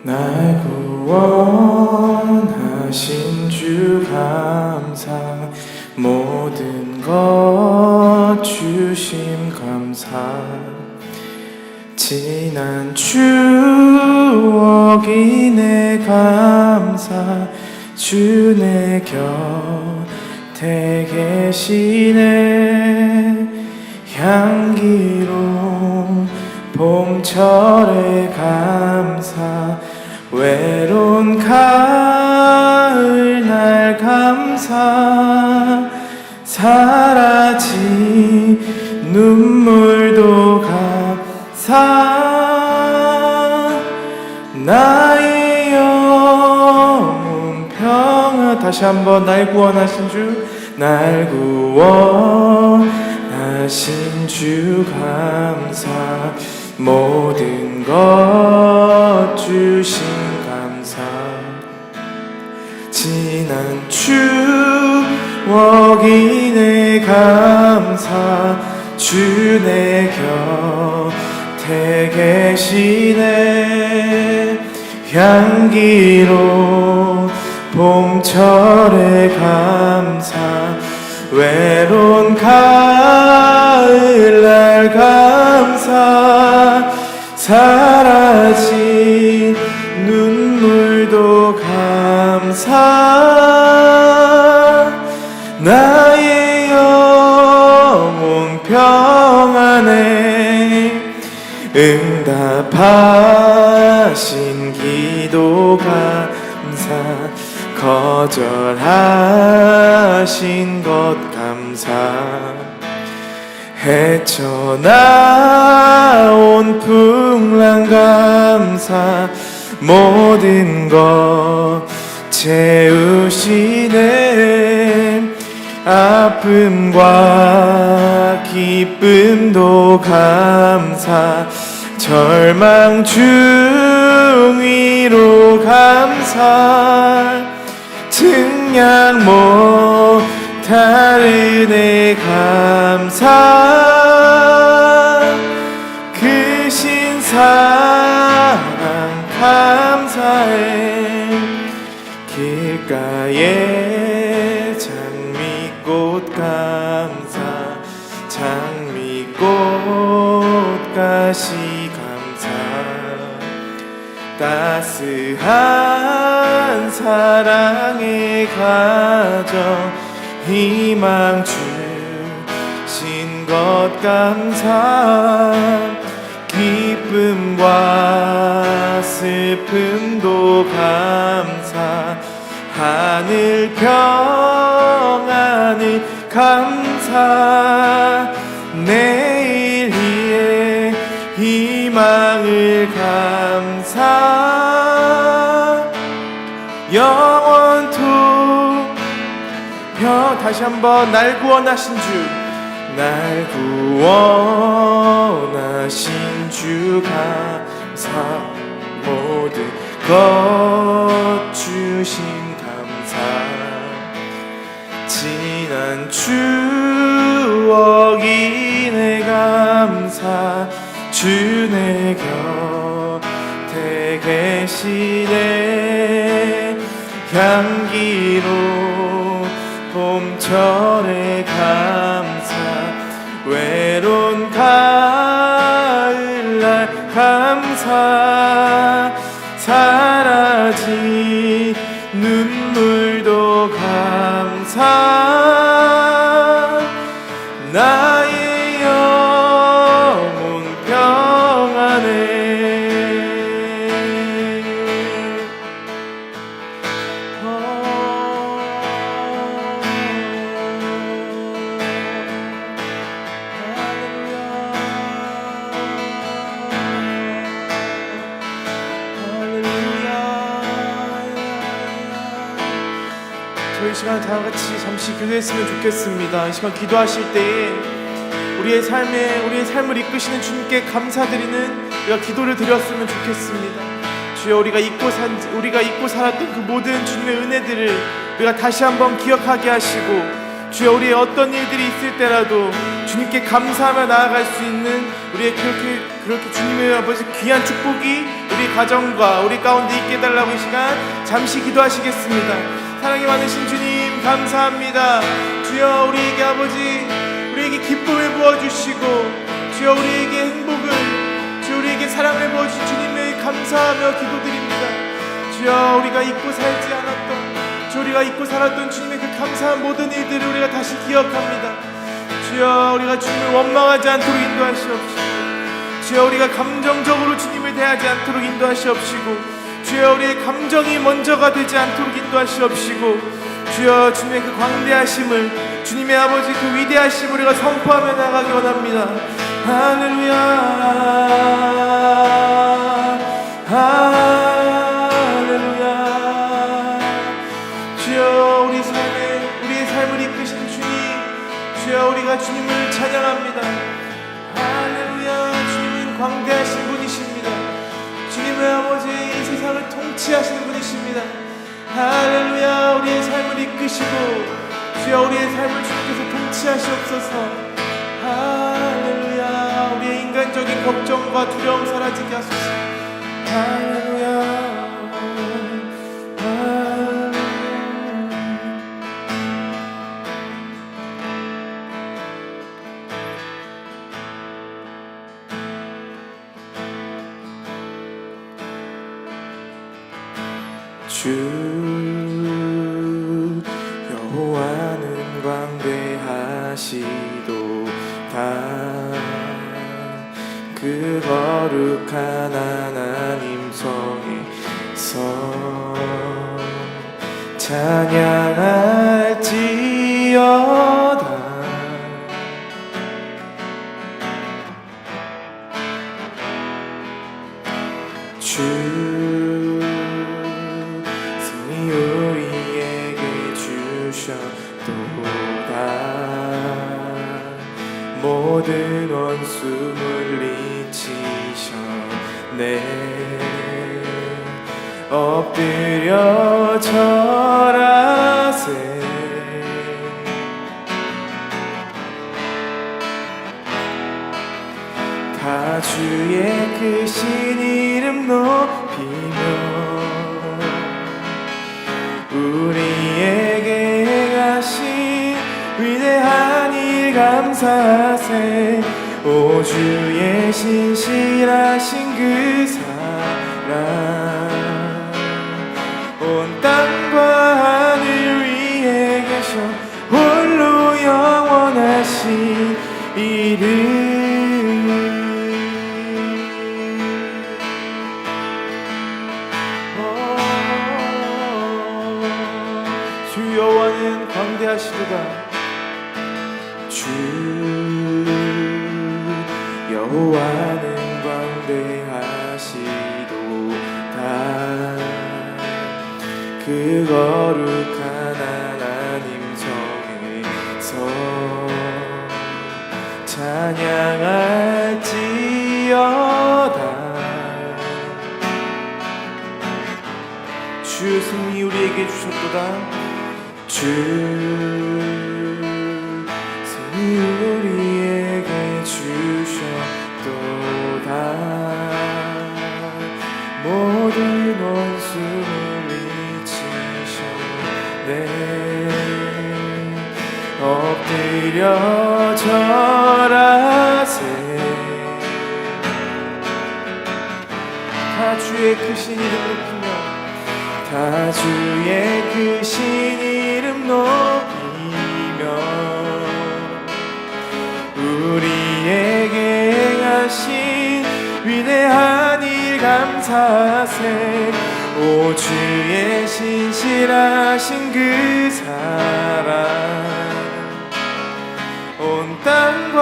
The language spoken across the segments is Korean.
날 구원하신 주 감사, 모든 것 주심 감사. 지난 추억이 내 감사, 주 내 곁에 계시네. 향기로운 봄철의 감사, 외로운 가을 날 감사. 사라진 눈물도 감사. 나의 영혼 평안. 다시 한번 날 구원하신 주, 날 구원하신 주 감사, 모든 것 주신 감사. 지난 추억이 내 감사, 주 내 곁에 계시네. 향기로운 봄철의 감사, 외로운 가을 날 감사. 사라진 눈물도 감사. 나의 영혼 평안에 응답하신 기도 감사. 거절하신 것 감사. 헤쳐나온 풍랑 감사, 모든 것 채우시네. 아픔과 기쁨도 감사, 절망 중위로 감사. 증량 못할 은혜 감사. 크신 사랑 감사해. 길가에 장미꽃 감사, 장미꽃 가시 감사. 따스한 사랑의 가정, 희망 주신 것 감사. 기쁨과 슬픔도 감사. 하늘 평안을 감사. 내일 위에 희망을 감사. 영원토록 다시 한번 날 구원하신 주, 날 구원하신 주 감사, 모든 것 주신 감사. 지난 추억이 내 감사, 주 내 곁에 계시네. 향기로운 봄철의 감사, 외로운 가을날 감사. 사라진 눈물도 감사. 나의 영혼 평안해. 저희 시간 다 같이 잠시 기도했으면 좋겠습니다. 이 시간 기도하실 때에 우리의 삶을 이끄시는 주님께 감사드리는 우리가 기도를 드렸으면 좋겠습니다. 주여, 우리가 잊고 살았던 그 모든 주님의 은혜들을 우리가 다시 한번 기억하게 하시고, 주여, 우리의 어떤 일들이 있을 때라도 주님께 감사하며 나아갈 수 있는 우리의 그렇게 주님의 아버지 귀한 축복이 우리 가정과 우리 가운데 있게 해달라고 이 시간 잠시 기도하시겠습니다. 사랑이 많으신 주님 감사합니다. 주여 우리에게 아버지 우리에게 기쁨을 부어주시고 주여 우리에게 행복을 주여 우리에게 사랑을 부어주신 주님을 감사하며 기도드립니다. 주여 우리가 잊고 살지 않았던 주여 우리가 잊고 살았던 주님의 그 감사한 모든 일들을 우리가 다시 기억합니다. 주여 우리가 주님을 원망하지 않도록 인도하시옵시고 주여 우리가 감정적으로 주님을 대하지 않도록 인도하시옵시고 주여 우리의 감정이 먼저가 되지 않도록 인도하시옵시고 주여 주님의 그 광대하심을 주님의 아버지 그 위대하심을 우리가 선포하며 나가기 원합니다. 할렐루야 할렐루야. 주여 우리의 삶을 이끄신 주님 주여 우리가 주님을 찬양합니다. 할렐루야. 주님은 광대하신 분이십니다. 주님의 아버지 이 세상을 통치하시는 분이십니다. 할렐루야. 우리의 삶을 이끄시고 주여 우리의 삶을 주님께서 통치하시옵소서. 할렐루야. 우리의 인간적인 걱정과 두려움 사라지게 하소서. 할렐루야. 주 여호와는 광대하시도다. 그 거룩한 하나님 성에서 찬양할지어다. 주 모든 원수 물리치셨네. 엎드려 절하세. 다 주의 크신 이름 높이며 우리에게 행하신 위대한 일 감사하세. 오 주의 신실하신 그 사랑 온 땅과 하늘 위에 계셔 홀로 영원하신 이름. 주 여호와는 광대하시도다. 주 여호와는 광대하시도다. 그 거룩한 하나님 성에서 찬양할지어다. 주 승리 우리에게 주셨도다. 주 우리에게 주셨도다. 모든 원수를 미치셨네. 엎드려 절하세. 다 주의 크신 이름 높이며 다 주의 크신 이름 높이며 우리에게 행하신 위대한 일 감사하세. 오 주의 신실하신 그 사랑 온 땅과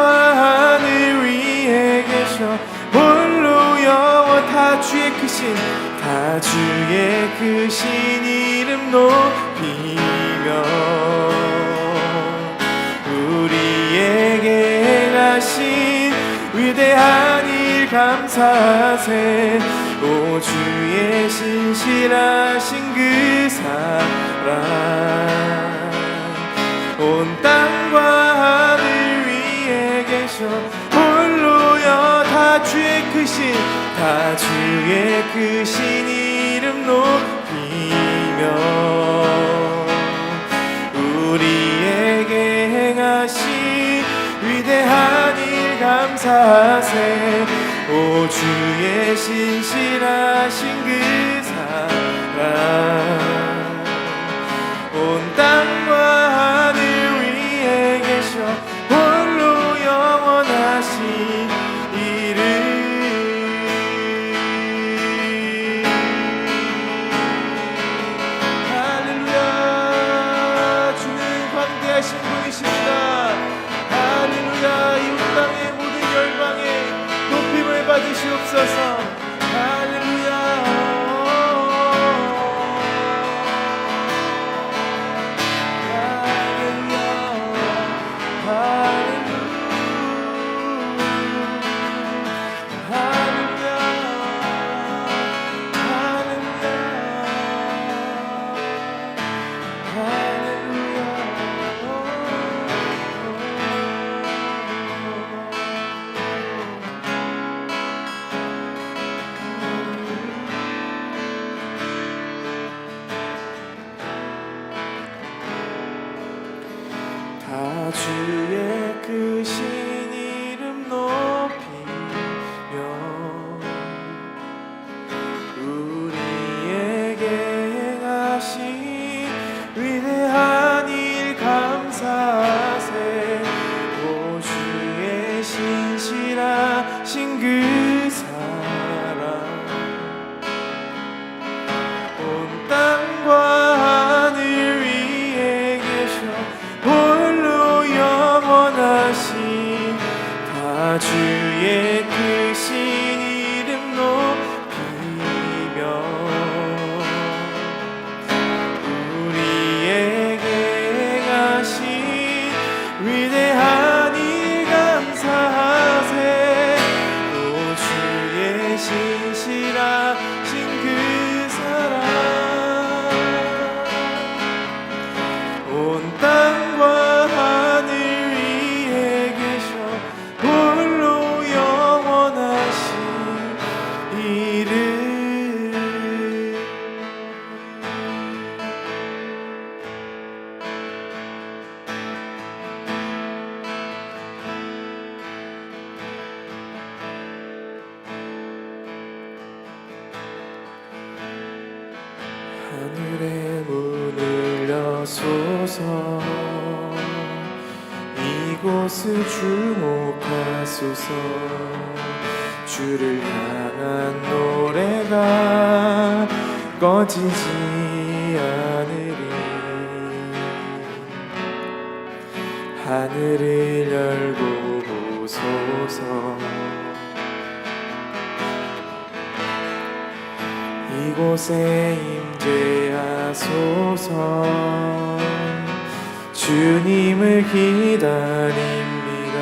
하늘 위에 계셔 홀로 영원. 다 주의 크신 이름 높이며 우리에게 행하신 위대한 일 감사하세. 오 주의 신실하신 그 사랑 온 땅과 하늘 위에 계셔 홀로여. 다 주의 크신 다 주의 크신 이름 높이며 우리에게 행하신 위대한 일 감사하세. 오 주의 신실하신 그 사랑 온 땅과 하늘 위에 계셔 홀로 영원하신 이름. 할렐루야. 주는 광대하신 분이십니다. 할렐루야. 이 온 땅의 모든 열방에 높임을 받으시옵소서. 할렐루야. 다 주의 크신 이름 높이며 우리에게 행하신 위대한 일 감사하세. 오 주의 신실하신 그 사랑 온 땅과 하늘 위에 계셔 홀로 영원하신 다 주의 크신 이름 높이며 우리에게 행하신 위대한 일 감사하세. 오 주의 신실하신 그 사랑 온 땅과 하늘 위에 계셔 홀로 영원하신 이름. 하늘의 문을 여소서. 이곳을 주목하소서. 주를 향한 노래가 꺼지지 않으리. 하늘을 열고 보소서. 이곳에 임재하소서. 주님을 기다립니다.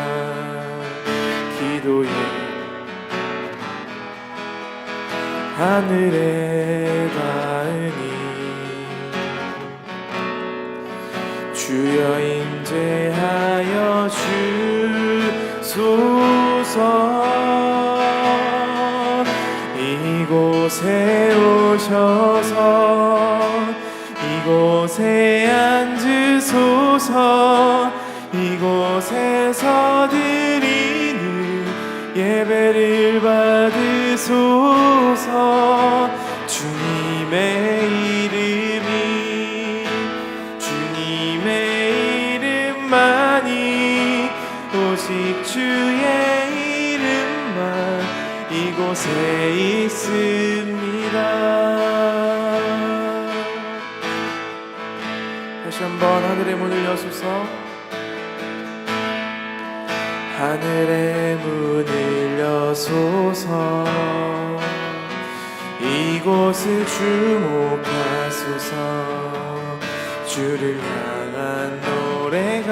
기도에 하늘에 닿으니 주여 임재하여 주소서. 이곳에 오셔서 이곳에 앉으소서. 이곳에서 드리는 예배를 받으소서. 주님의 이름만이 오직 주의 이름만 이곳에 있습니다. 다시 한번 하늘의 문을 여소서. 하늘의 문을 여소서. 이곳을 주목하소서. 주를 향한 노래가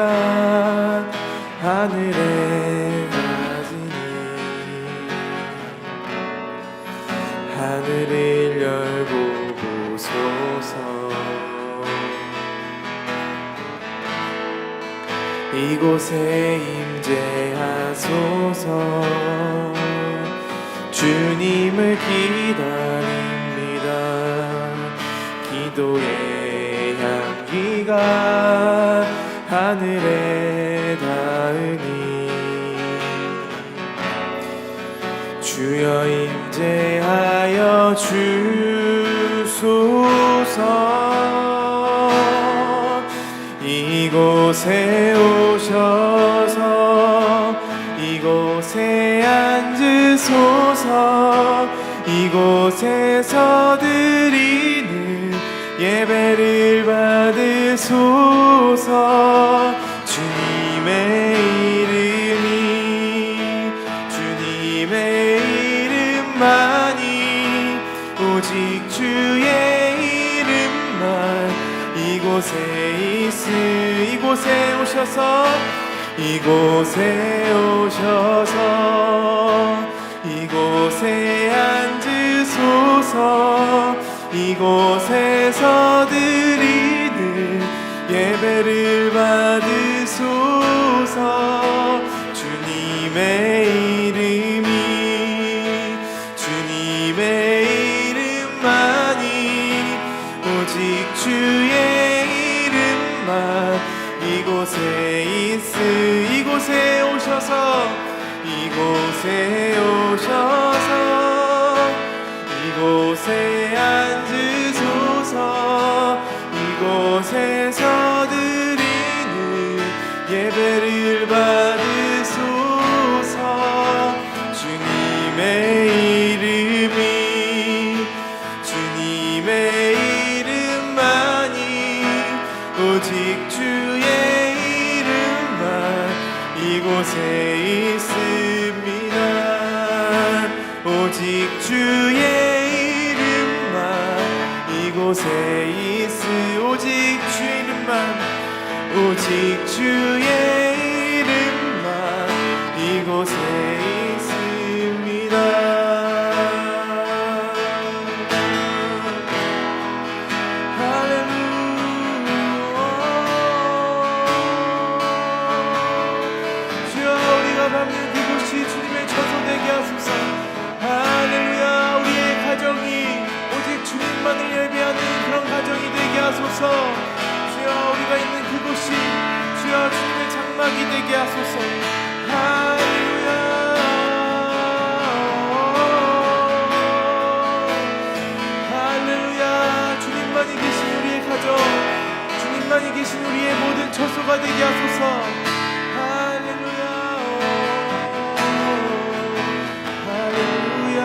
하늘에 닿으니 하늘을 열고 보소서. 이곳에 임재하소서. 주님을 기다립니다. 기도의 향기가 하늘에 닿으니 주여 임재하여 주소서. 이곳에 오셔서 이곳에 앉으소서. 이곳에서 드리는 예배를 받으소서. 주님의 이름이 주님의 이름만이 오직 주의 이름만 이곳에 오셔서 이곳에 오셔서 이곳에 앉으소서. 이곳에서 드리는 예배를 받으소서. 주님의 이름이 주님의 이름만이 오직 주의 이름만 이곳에 오셔서 이곳에 오셔서 이곳에 앉으소서. 이곳에서 드리는 예배를 받으소서. 주님의 이름이 주님의 이름만이 오직 주의 이름만 이곳에 있습니다. 오직 주의 이름만 이곳에 오직 주의 이름만 오직 주의 이름만 이곳에 있습니다. 할렐루야. 주여 우리가 밟는 그곳이 주님의 처소되게 하소서. 할렐루야. 우리의 가정이 오직 주님만을 예배하는 그런 가정이 되게 하소서. 주여 우리가 있는 그곳이 주여 주님의 장막이 되게 하소서. 할렐루야. 할렐루야. 주님만이 계신 우리의 가정 주님만이 계신 우리의 모든 처소가 되게 하소서. 할렐루야. 할렐루야.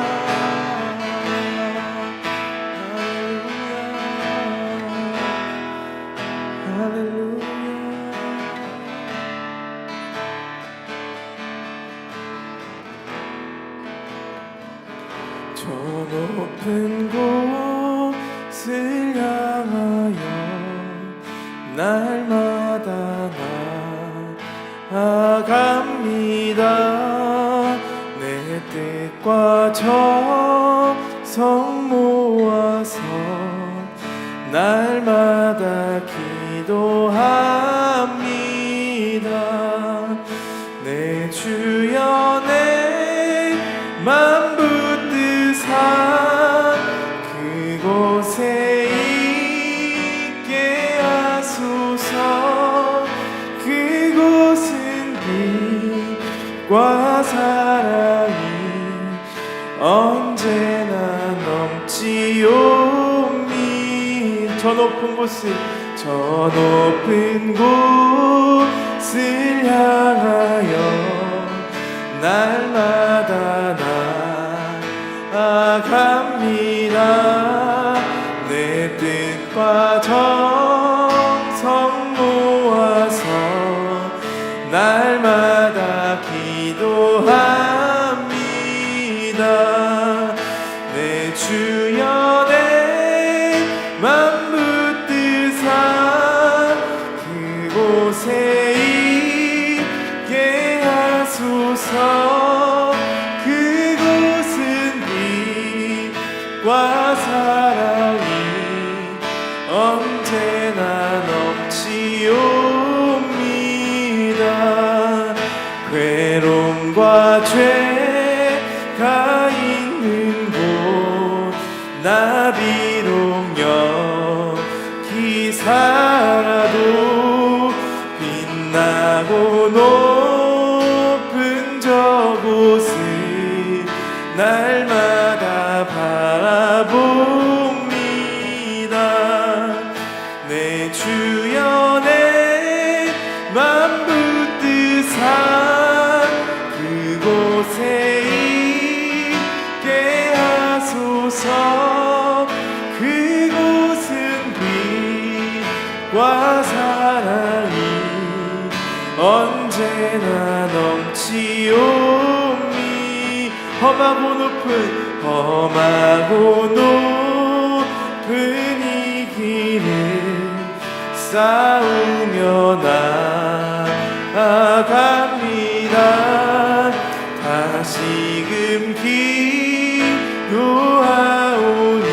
할렐루야. 저 높은 곳을 향하여 날마다 나아갑니다. 내 뜻과 정성 모아서 날마다 기도합니다. 내 주여 내 맘 붙드사 그곳에 있게 하소서. 그곳은 빛과 사랑이 언제나 넘치옵니. 저 높은 곳을 향하여 날마다 나아갑니다. 내 뜻과 정성 모아서 날마다 기도합니다. 내 주여 내 맘 붙드사 그곳에 있게 하소서. 그곳은 빛과 사랑이 언제나 넘치옵니다. 괴로움과 죄가 있는 나 비록 여기 살아도 빛나고 높은 저곳을 날마다 바라봅니다. 내 주여 내 맘 붙드사 그곳에 있게 하소서. 그곳은 빛과 사랑이 언제나 넘치오니 험하고 높은 이 길을 싸우며 나아갑니다. 다시금 기도하오니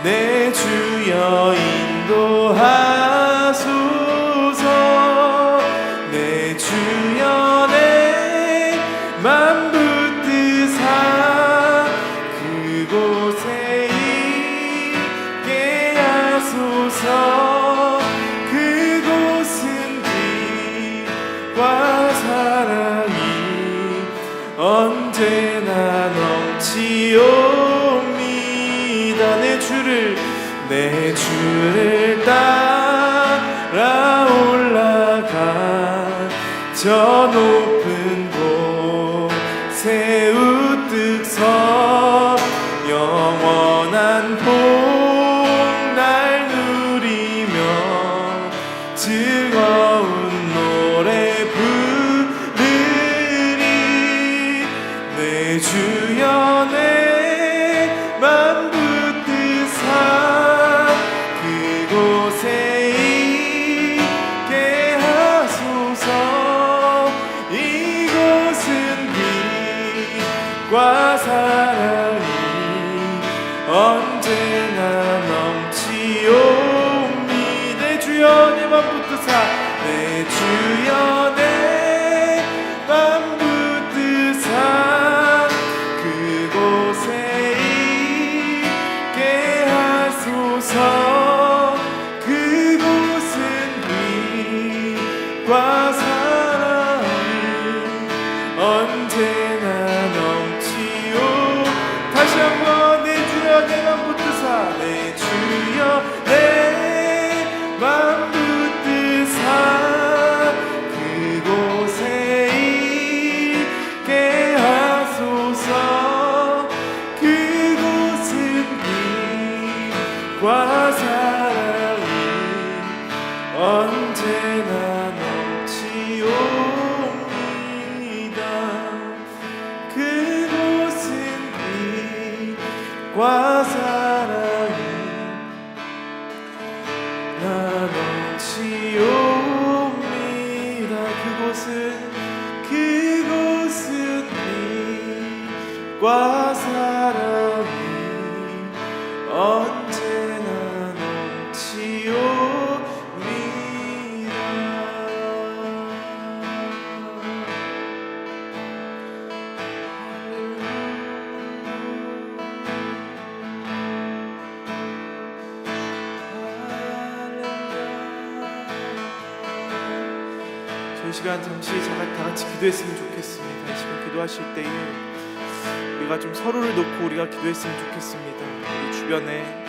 내 주여 인도하소서. 내 주여 내 맘 붙드사 그곳에 있게 하소서. 그곳은 빛과 사랑이 언제나 넘치옵니다. 내 주를 따라 올라가 저 높은 곳에 우뚝 서 영원한 복날 누리며 즐거운 노래 부르리. 내 주여 내 맘 붙드사 그곳에 있게 하소서. 이곳은 빛과 사랑이 언제나 넘치오니. 내 주여 내 맘 붙드사 내 주여 내 맘 붙드사 그곳에 있게 하소서. 그곳은 빛과 사랑이 언제나 넘치오. 다시 한번 내 주여 내 맘 붙드사 내 주여 내 맘 붙드사 그곳에 있게 하소서. 그곳은 빛과 사랑이 언제나 넘치옵니다. 그곳은 빛과 사랑이 나 넘치옵니다. 그곳은 빛과 사랑이 언제나 넘치옵니다. 저희 시간 잠시 다 같이 기도했으면 좋겠습니다. 이 시간 기도하실 때에 우리가 좀 서로를 놓고 우리가 기도했으면 좋겠습니다. 우리 주변에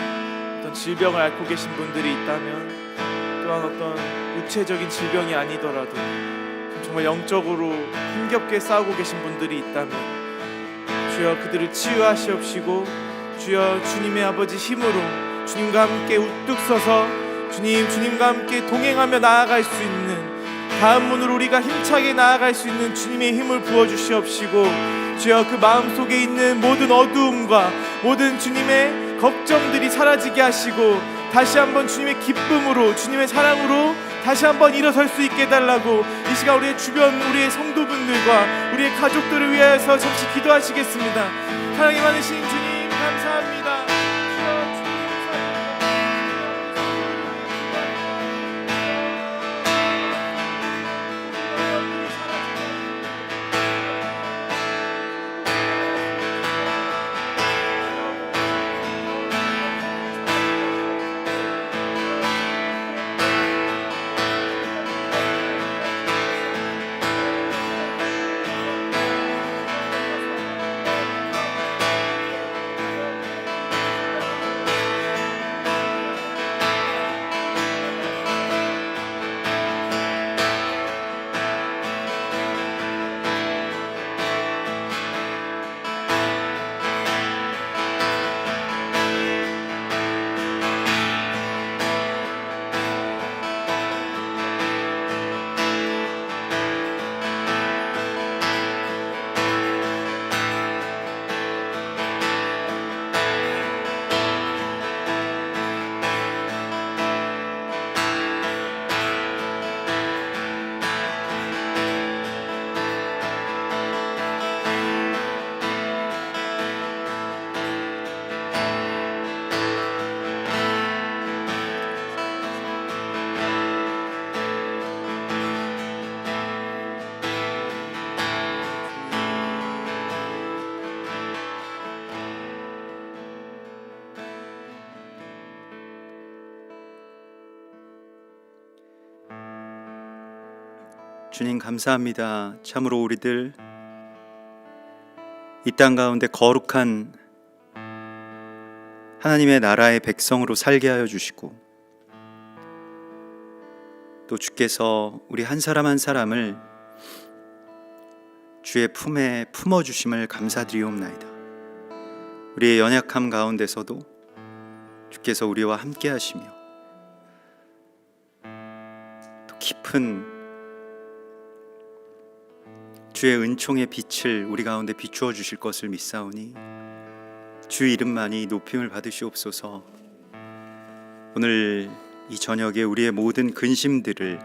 어떤 질병을 앓고 계신 분들이 있다면, 또한 어떤 육체적인 질병이 아니더라도 정말 영적으로 힘겹게 싸우고 계신 분들이 있다면 주여 그들을 치유하시옵시고, 주여 주님의 아버지 힘으로 주님과 함께 우뚝 서서 주님과 함께 동행하며 나아갈 수 있는, 다음 문으로 우리가 힘차게 나아갈 수 있는 주님의 힘을 부어주시옵시고, 주여 그 마음속에 있는 모든 어두움과 모든 주님의 걱정들이 사라지게 하시고, 다시 한번 주님의 기쁨으로 주님의 사랑으로 다시 한번 일어설 수 있게 해달라고 이 시간 우리의 주변 우리의 성도분들과 우리의 가족들을 위하여서 잠시 기도하시겠습니다. 사랑이 많으신 주님 감사합니다. 주님 감사합니다. 참으로 우리들 이 땅 가운데 거룩한 하나님의 나라의 백성으로 살게 하여 주시고, 또 주께서 우리 한 사람 한 사람을 주의 품에 품어주심을 감사드리옵나이다. 우리의 연약함 가운데서도 주께서 우리와 함께 하시며 또 깊은 주의 은총의 빛을 우리 가운데 비추어 주실 것을 믿사오니 주 이름만이 높임을 받으시옵소서. 오늘 이 저녁에 우리의 모든 근심들을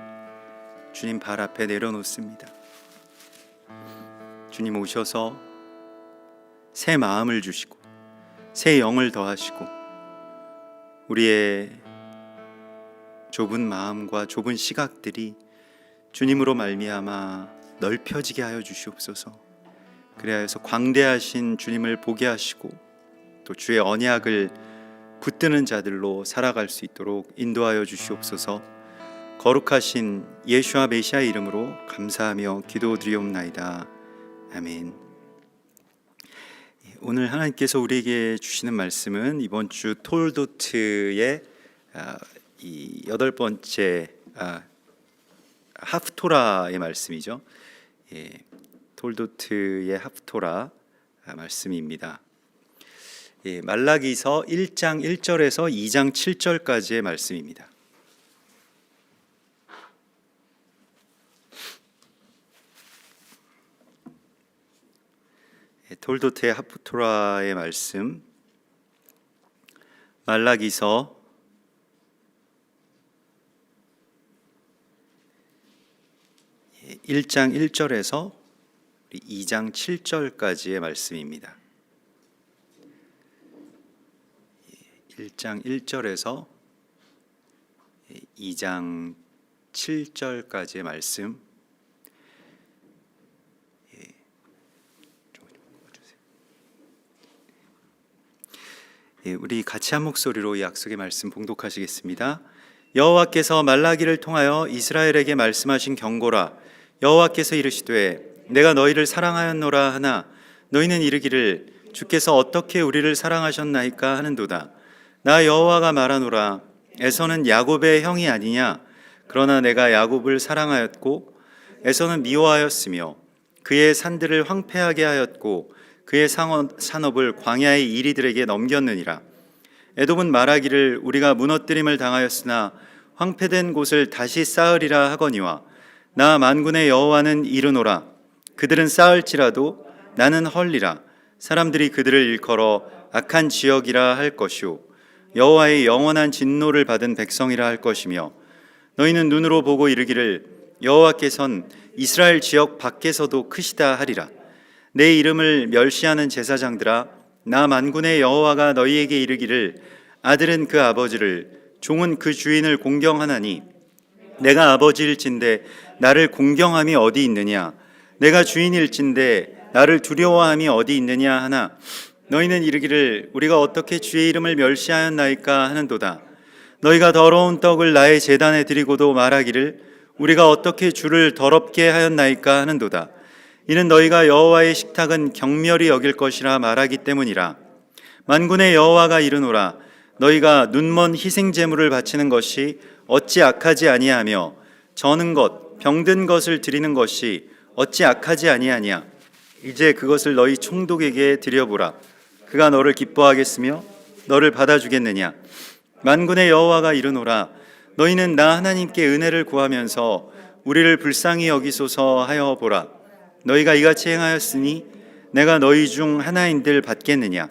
주님 발 앞에 내려놓습니다. 주님 오셔서 새 마음을 주시고 새 영을 더하시고 우리의 좁은 마음과 좁은 시각들이 주님으로 말미암아 넓혀지게 하여 주시옵소서. 그리하여서 광대하신 주님을 보게 하시고 또 주의 언약을 붙드는 자들로 살아갈 수 있도록 인도하여 주시옵소서. 거룩하신 예수와 메시아의 이름으로 감사하며 기도드리옵나이다. 아멘. 오늘 하나님께서 우리에게 주시는 말씀은 이번 주 톨도트의 이 8번째 하프토라의 말씀이죠. 톨도트의 하프토라 말씀입니다. 말라기서 1장 1절에서 2장 7절까지의 말씀입니다. 톨도트의 하프토라의 말씀, 말라기서 1장 1절에서 2장 7절까지의 말씀입니다. 1장 1절에서 2장 7절까지의 말씀, 우리 같이 한 목소리로 이 약속의 말씀 봉독하시겠습니다. 여호와께서 말라기를 통하여 이스라엘에게 말씀하신 경고라. 여호와께서 이르시되 내가 너희를 사랑하였노라 하나 너희는 이르기를 주께서 어떻게 우리를 사랑하셨나이까 하는도다. 나 여호와가 말하노라. 에서는 야곱의 형이 아니냐. 그러나 내가 야곱을 사랑하였고 에서는 미워하였으며 그의 산들을 황폐하게 하였고 그의 산업을 광야의 이리들에게 넘겼느니라. 에돔은 말하기를 우리가 무너뜨림을 당하였으나 황폐된 곳을 다시 쌓으리라 하거니와 나 만군의 여호와는 이르노라. 그들은 쌓을지라도 나는 헐리라. 사람들이 그들을 일컬어 악한 지역이라 할 것이요 여호와의 영원한 진노를 받은 백성이라 할 것이며 너희는 눈으로 보고 이르기를 여호와께선 이스라엘 지역 밖에서도 크시다 하리라. 내 이름을 멸시하는 제사장들아, 나 만군의 여호와가 너희에게 이르기를 아들은 그 아버지를 종은 그 주인을 공경하나니 내가 아버지일진데 나를 공경함이 어디 있느냐. 내가 주인일진데 나를 두려워함이 어디 있느냐 하나 너희는 이르기를 우리가 어떻게 주의 이름을 멸시하였나이까 하는도다. 너희가 더러운 떡을 나의 제단에 드리고도 말하기를 우리가 어떻게 주를 더럽게 하였나이까 하는도다. 이는 너희가 여호와의 식탁은 경멸히 여길 것이라 말하기 때문이라. 만군의 여호와가 이르노라. 너희가 눈먼 희생 제물을 바치는 것이 어찌 악하지 아니하며 저는 것 병든 것을 드리는 것이 어찌 악하지 아니하냐. 이제 그것을 너희 총독에게 드려보라. 그가 너를 기뻐하겠으며 너를 받아주겠느냐. 만군의 여호와가 이르노라. 너희는 나 하나님께 은혜를 구하면서 우리를 불쌍히 여기소서 하여 보라. 너희가 이같이 행하였으니 내가 너희 중 하나인들 받겠느냐.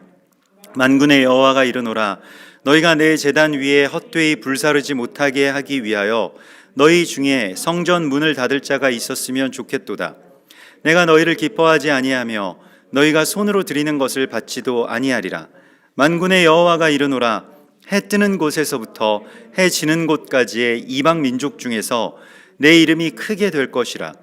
만군의 여호와가 이르노라. 너희가 내 제단 위에 헛되이 불사르지 못하게 하기 위하여 너희 중에 성전 문을 닫을 자가 있었으면 좋겠도다. 내가 너희를 기뻐하지 아니하며 너희가 손으로 드리는 것을 받지도 아니하리라. 만군의 여호와가 이르노라. 해 뜨는 곳에서부터 해 지는 곳까지의 이방 민족 중에서 내 이름이 크게 될 것이라.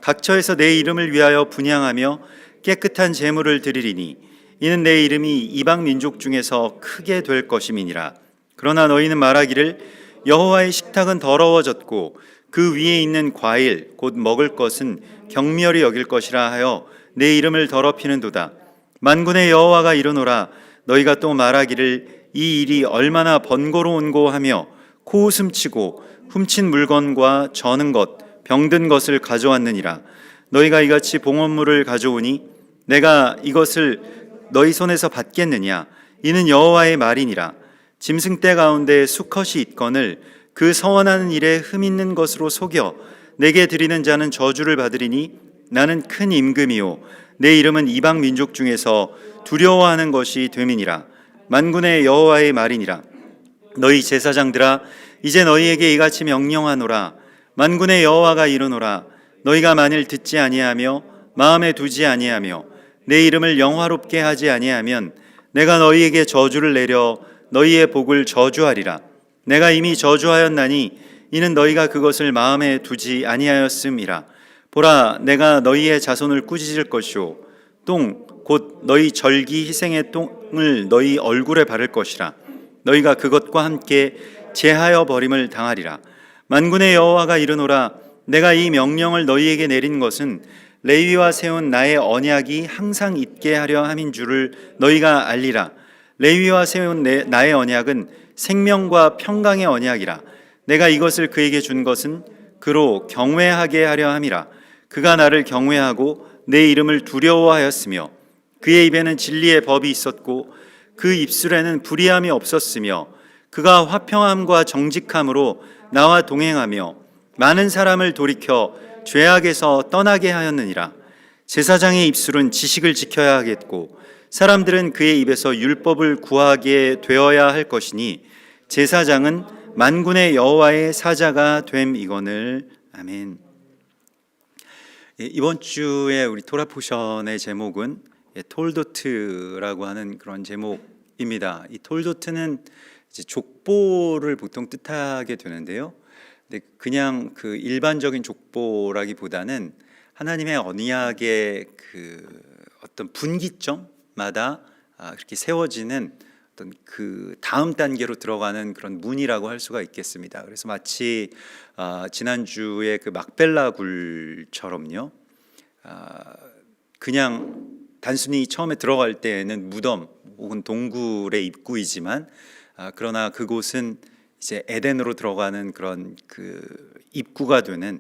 각처에서 내 이름을 위하여 분향하며 깨끗한 제물을 드리리니 이는 내 이름이 이방 민족 중에서 크게 될 것임이니라. 그러나 너희는 말하기를 여호와의 식탁은 더러워졌고 그 위에 있는 과일 곧 먹을 것은 경멸히 여길 것이라 하여 내 이름을 더럽히는도다. 만군의 여호와가 이르노라. 너희가 또 말하기를 이 일이 얼마나 번거로운고 하며 코웃음치고 훔친 물건과 저는 것 병든 것을 가져왔느니라. 너희가 이같이 봉헌물을 가져오니 내가 이것을 너희 손에서 받겠느냐. 이는 여호와의 말이니라. 짐승떼 가운데 수컷이 있거늘 그 서원하는 일에 흠 있는 것으로 속여 내게 드리는 자는 저주를 받으리니 나는 큰 임금이요 내 이름은 이방 민족 중에서 두려워하는 것이 됨이니라. 만군의 여호와의 말이니라. 너희 제사장들아 이제 너희에게 이같이 명령하노라. 만군의 여호와가 이르노라. 너희가 만일 듣지 아니하며 마음에 두지 아니하며 내 이름을 영화롭게 하지 아니하면 내가 너희에게 저주를 내려 너희의 복을 저주하리라. 내가 이미 저주하였나니 이는 너희가 그것을 마음에 두지 아니하였음이라. 보라, 내가 너희의 자손을 꾸짖을 것이요 똥 곧 너희 절기 희생의 똥을 너희 얼굴에 바를 것이라. 너희가 그것과 함께 제하여 버림을 당하리라. 만군의 여호와가 이르노라. 내가 이 명령을 너희에게 내린 것은 레위와 세운 나의 언약이 항상 있게 하려 함인 줄을 너희가 알리라. 레위와 세운 나의 언약은 생명과 평강의 언약이라. 내가 이것을 그에게 준 것은 그로 경외하게 하려 함이라. 그가 나를 경외하고 내 이름을 두려워하였으며 그의 입에는 진리의 법이 있었고 그 입술에는 불의함이 없었으며 그가 화평함과 정직함으로 나와 동행하며 많은 사람을 돌이켜 죄악에서 떠나게 하였느니라. 제사장의 입술은 지식을 지켜야 하겠고 사람들은 그의 입에서 율법을 구하게 되어야 할 것이니 제사장은 만군의 여호와의 사자가 됨이거늘. 아멘. 이번 주에 우리 토라 포션의 제목은 톨도트라고 하는 그런 제목입니다. 이 톨도트는 이제 족보를 보통 뜻하게 되는데요. 근데 그냥 그 일반적인 족보라기보다는 하나님의 언약의 그 어떤 분기점마다 그렇게 세워지는 어떤 그 다음 단계로 들어가는 그런 문이라고 할 수가 있겠습니다. 그래서 마치 지난주에 그 막벨라 굴처럼요. 그냥 단순히 처음에 들어갈 때에는 무덤 혹은 동굴의 입구이지만 그러나 그곳은 이제 에덴으로 들어가는 그런 그 입구가 되는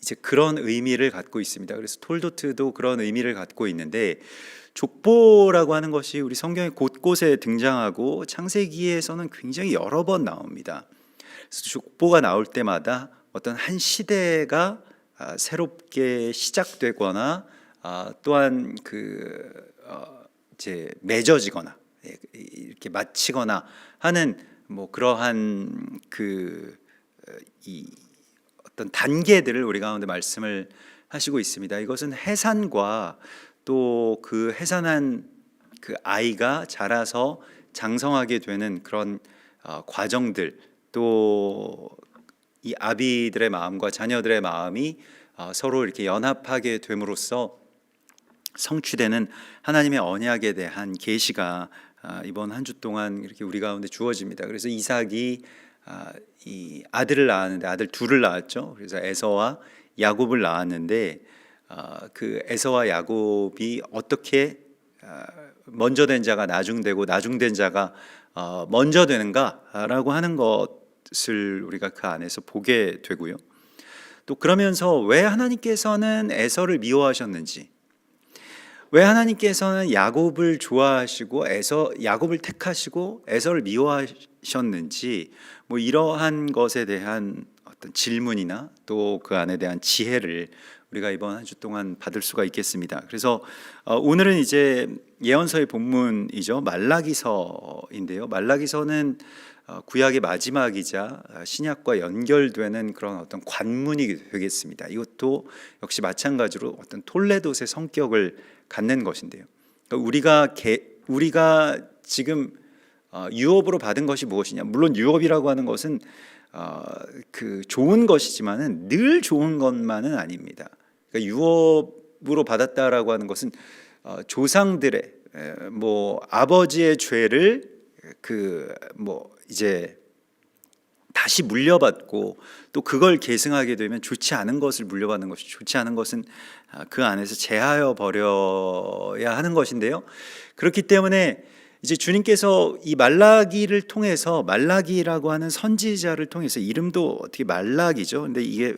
이제 그런 의미를 갖고 있습니다. 그래서 톨도트도 그런 의미를 갖고 있는데 족보라고 하는 것이 우리 성경에 곳곳에 등장하고 창세기에서는 굉장히 여러 번 나옵니다. 그래서 족보가 나올 때마다 어떤 한 시대가 새롭게 시작되거나 또한 그 이제 맺어지거나 이렇게 마치거나 하는 뭐 그러한 그 이 어떤 단계들을 우리 가운데 말씀을 하시고 있습니다. 이것은 해산과 또 그 해산한 그 아이가 자라서 장성하게 되는 그런 과정들, 또 이 아비들의 마음과 자녀들의 마음이 서로 이렇게 연합하게 됨으로써 성취되는 하나님의 언약에 대한 계시가 이번 한 주 동안 이렇게 우리 가운데 주어집니다. 그래서 이삭이 이 아들을 낳았는데 아들 둘을 낳았죠. 그래서 에서와 야곱을 낳았는데 그 에서와 야곱이 어떻게 먼저 된 자가 나중되고 나중된 자가 먼저 되는가라고 하는 것을 우리가 그 안에서 보게 되고요. 또 그러면서 왜 하나님께서는 에서를 미워하셨는지, 왜 하나님께서는 야곱을 좋아하시고 야곱을 택하시고 에서를 미워하셨는지, 뭐 이러한 것에 대한 어떤 질문이나 또 그 안에 대한 지혜를 우리가 이번 한 주 동안 받을 수가 있겠습니다. 그래서 오늘은 이제 예언서의 본문이죠. 말라기서인데요. 말라기서는 구약의 마지막이자 신약과 연결되는 그런 어떤 관문이 되겠습니다. 이것도 역시 마찬가지로 어떤 톨레도의 성격을 갖는 것인데요. 그러니까 우리가 지금 유업으로 받은 것이 무엇이냐? 물론 유업이라고 하는 것은 그 좋은 것이지만은 늘 좋은 것만은 아닙니다. 그러니까 유업으로 받았다라고 하는 것은 조상들의 뭐 아버지의 죄를 그 뭐 이제 다시 물려받고 또 그걸 계승하게 되면 좋지 않은 것을 물려받는 것이, 좋지 않은 것은 그 안에서 제하여 버려야 하는 것인데요. 그렇기 때문에 이제 주님께서 이 말라기를 통해서, 말라기라고 하는 선지자를 통해서, 이름도 어떻게 말락이죠. 근데 이게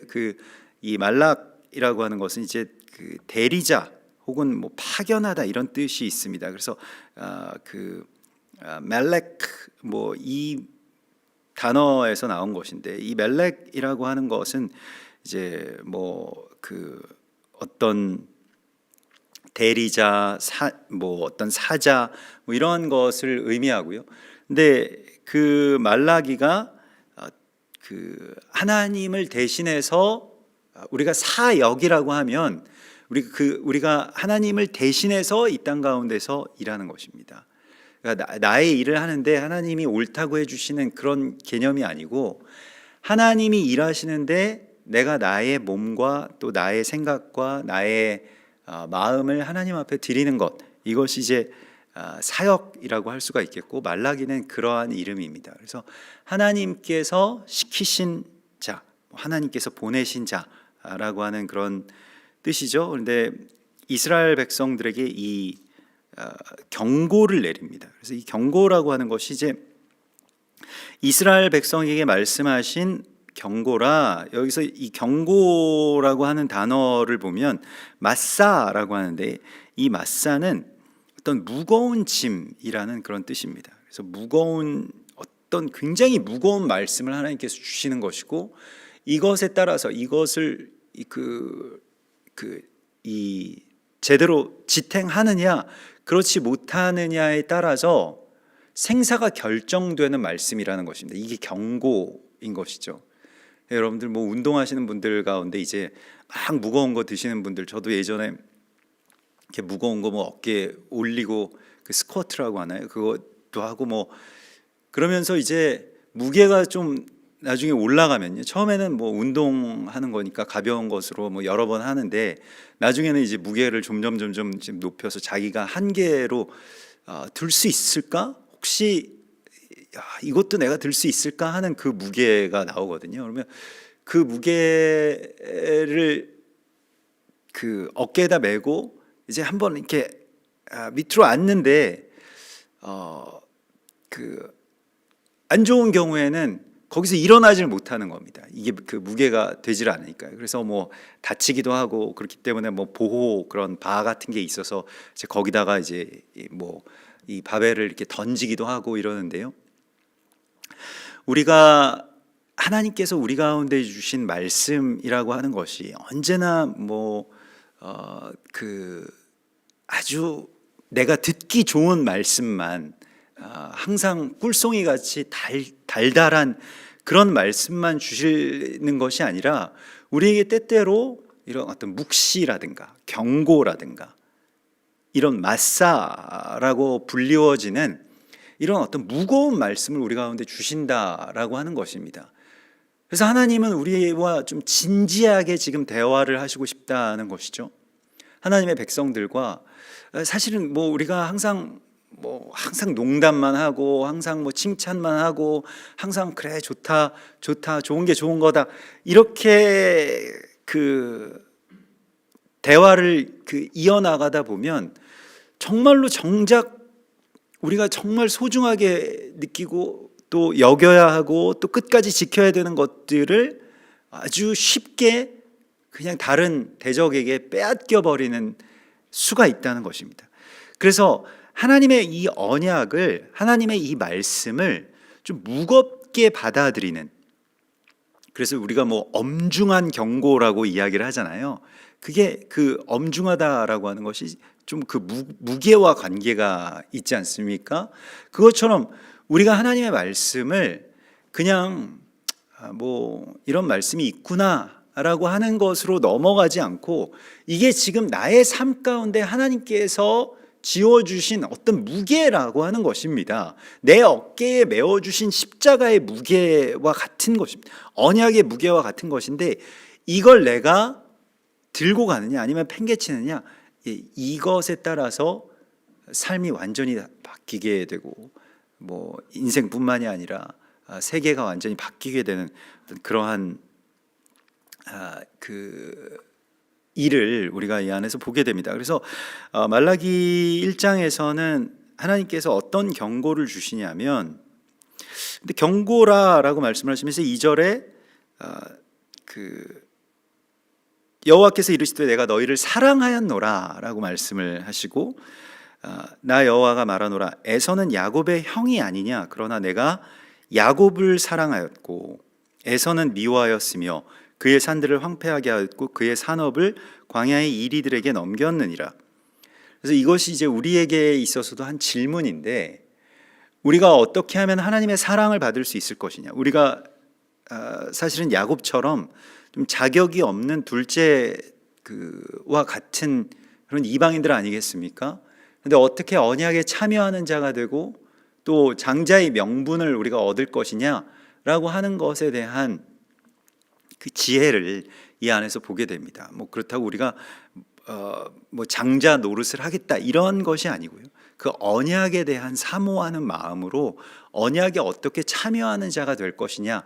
이 말락이라고 하는 것은 이제 그 대리자 혹은 뭐 파견하다 이런 뜻이 있습니다. 그래서 멜렉 뭐 이 단어에서 나온 것인데, 이 멜렉이라고 하는 것은 이제 뭐 어떤 대리자, 뭐 어떤 사자, 뭐 이런 것을 의미하고요. 근데 그 말라기가 하나님을 대신해서, 우리가 사역이라고 하면 우리가 하나님을 대신해서 이 땅 가운데서 일하는 것입니다. 그러니까 나의 일을 하는데 하나님이 옳다고 해주시는 그런 개념이 아니고, 하나님이 일하시는데 내가 나의 몸과 또 나의 생각과 나의 마음을 하나님 앞에 드리는 것, 이것이 이제 사역이라고 할 수가 있겠고, 말라기는 그러한 이름입니다. 그래서 하나님께서 시키신 자, 하나님께서 보내신 자라고 하는 그런 뜻이죠. 그런데 이스라엘 백성들에게 이 경고를 내립니다. 그래서 이 경고라고 하는 것이 이제 이스라엘 백성에게 말씀하신 경고라, 여기서 이 경고라고 하는 단어를 보면 마사라고 하는데, 이 마사는 어떤 무거운 짐이라는 그런 뜻입니다. 그래서 어떤 굉장히 무거운 말씀을 하나님께서 주시는 것이고, 이것에 따라서 이것을 제대로 지탱하느냐 그렇지 못하느냐에 따라서 생사가 결정되는 말씀이라는 것입니다. 이게 경고인 것이죠. 여러분들 뭐 운동하시는 분들 가운데 이제 막 무거운 거 드시는 분들, 저도 예전에 이렇게 무거운 거 뭐 어깨에 올리고 스쿼트라고 하나요? 그것도 하고 뭐 그러면서 이제 무게가 좀 나중에 올라가면요, 처음에는 뭐 운동하는 거니까 가벼운 것으로 뭐 여러 번 하는데, 나중에는 이제 무게를 점점 지금 높여서 자기가 한계로 들 수 있을까? 혹시 이것도 내가 들 수 있을까 하는 그 무게가 나오거든요. 그러면 그 무게를 어깨에다 메고 이제 한번 이렇게 밑으로 앉는데 안 좋은 경우에는 거기서 일어나질 못하는 겁니다. 이게 그 무게가 되질 않으니까요. 그래서 뭐 다치기도 하고, 그렇기 때문에 뭐 보호 그런 바 같은 게 있어서 이제 거기다가 이제 뭐 이 바벨을 이렇게 던지기도 하고 이러는데요. 하나님께서 우리 가운데 주신 말씀이라고 하는 것이 언제나 아주 내가 듣기 좋은 말씀만, 항상 꿀송이 같이 달달한 그런 말씀만 주시는 것이 아니라, 우리에게 때때로 이런 어떤 묵시라든가 경고라든가 이런 마사라고 불리워지는 이런 어떤 무거운 말씀을 우리 가운데 주신다라고 하는 것입니다. 그래서 하나님은 우리와 좀 진지하게 지금 대화를 하시고 싶다는 것이죠. 하나님의 백성들과, 사실은 뭐 우리가 항상 농담만 하고, 항상 뭐 칭찬만 하고, 항상 그래 좋다 좋은 게 좋은 거다, 이렇게 대화를 이어나가다 보면 정말로 정작 우리가 정말 소중하게 느끼고 또 여겨야 하고 또 끝까지 지켜야 되는 것들을 아주 쉽게 그냥 다른 대적에게 빼앗겨 버리는 수가 있다는 것입니다. 그래서 하나님의 이 언약을, 하나님의 이 말씀을 좀 무겁게 받아들이는, 그래서 우리가 뭐 엄중한 경고라고 이야기를 하잖아요. 그게 엄중하다라고 하는 것이 좀 무게와 관계가 있지 않습니까? 그것처럼 우리가 하나님의 말씀을 그냥 뭐 이런 말씀이 있구나라고 하는 것으로 넘어가지 않고, 이게 지금 나의 삶 가운데 하나님께서 지어주신 어떤 무게라고 하는 것입니다. 내 어깨에 메어주신 십자가의 무게와 같은 것입니다. 언약의 무게와 같은 것인데, 이걸 내가 들고 가느냐 아니면 팽개치느냐, 이것에 따라서 삶이 완전히 바뀌게 되고, 뭐 인생뿐만이 아니라 세계가 완전히 바뀌게 되는 어떤 그러한 그 일을 우리가 이 안에서 보게 됩니다. 그래서 말라기 1장에서는 하나님께서 어떤 경고를 주시냐면, 근데 경고라라고 말씀하시면서 2절에 그 여호와께서 이르시되 내가 너희를 사랑하였노라라고 말씀을 하시고, 나 여호와가 말하노라 에서는 야곱의 형이 아니냐, 그러나 내가 야곱을 사랑하였고 에서는 미워하였으며 그의 산들을 황폐하게 하였고 그의 산업을 광야의 이리들에게 넘겼느니라. 그래서 이것이 이제 우리에게 있어서도 한 질문인데, 우리가 어떻게 하면 하나님의 사랑을 받을 수 있을 것이냐. 우리가 사실은 야곱처럼 좀 자격이 없는 둘째와 같은 그런 이방인들 아니겠습니까? 근데 어떻게 언약에 참여하는 자가 되고 또 장자의 명분을 우리가 얻을 것이냐라고 하는 것에 대한 그 지혜를 이 안에서 보게 됩니다. 뭐 그렇다고 우리가 뭐 장자 노릇을 하겠다 이런 것이 아니고요. 그 언약에 대한 사모하는 마음으로 언약에 어떻게 참여하는 자가 될 것이냐,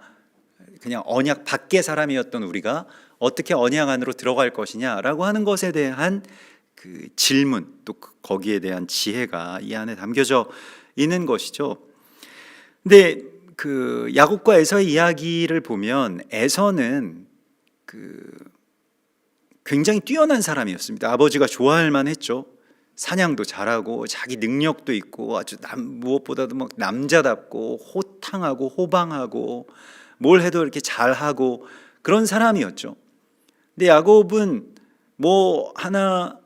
그냥 언약 밖의 사람이었던 우리가 어떻게 언약 안으로 들어갈 것이냐라고 하는 것에 대한 그 질문, 또 거기에 대한 지혜가 이 안에 담겨져 있는 것이죠. 근데 그 야곱과 에서의 이야기를 보면 에서는 그 굉장히 뛰어난 사람이었습니다. 아버지가 좋아할 만했죠. 사냥도 잘하고 자기 능력도 있고 아주 무엇보다도 막 남자답고 호탕하고 호방하고 뭘 해도 이렇게 잘하고 그런 사람이었죠. 근데 야곱은 뭐 하나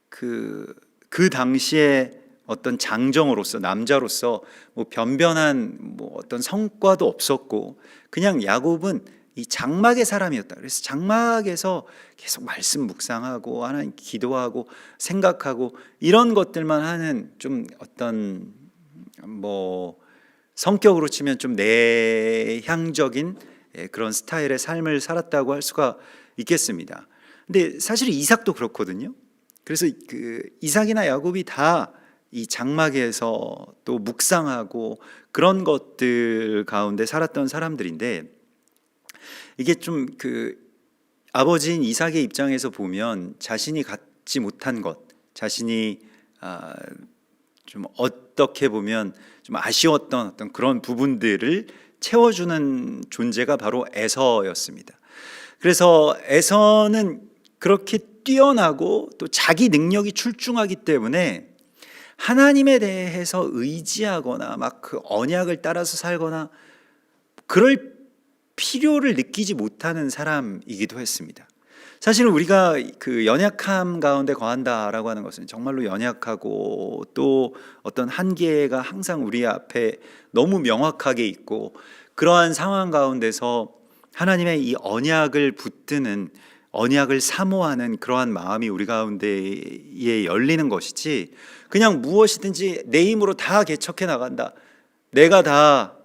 그 당시에 어떤 장정으로서, 남자로서 뭐 변변한 뭐 어떤 성과도 없었고, 그냥 야곱은 이 장막의 사람이었다. 그래서 장막에서 계속 말씀 묵상하고 하나님 기도하고 생각하고 이런 것들만 하는 좀 어떤 뭐 성격으로 치면 좀 내향적인 그런 스타일의 삶을 살았다고 할 수가 있겠습니다. 근데 사실 이삭도 그렇거든요. 그래서 그 이삭이나 야곱이 다 이 장막에서 또 묵상하고 그런 것들 가운데 살았던 사람들인데, 이게 좀 그 아버지인 이삭의 입장에서 보면 자신이 갖지 못한 것, 자신이 좀 어떻게 보면 좀 아쉬웠던 어떤 그런 부분들을 채워주는 존재가 바로 에서였습니다. 그래서 에서는 그렇게 뛰어나고 또 자기 능력이 출중하기 때문에 하나님에 대해서 의지하거나 막 그 언약을 따라서 살거나 그럴 필요를 느끼지 못하는 사람이기도 했습니다. 사실은 우리가 그 연약함 가운데 거한다라고 하는 것은 정말로 연약하고 또 어떤 한계가 항상 우리 앞에 너무 명확하게 있고, 그러한 상황 가운데서 하나님의 이 언약을 붙드는, 언약을 사모하는 그러한 마음이 우리 가운데에 열리는 것이지, 그냥 무엇이든지 내 힘으로 다 개척해 나간다, 내가 다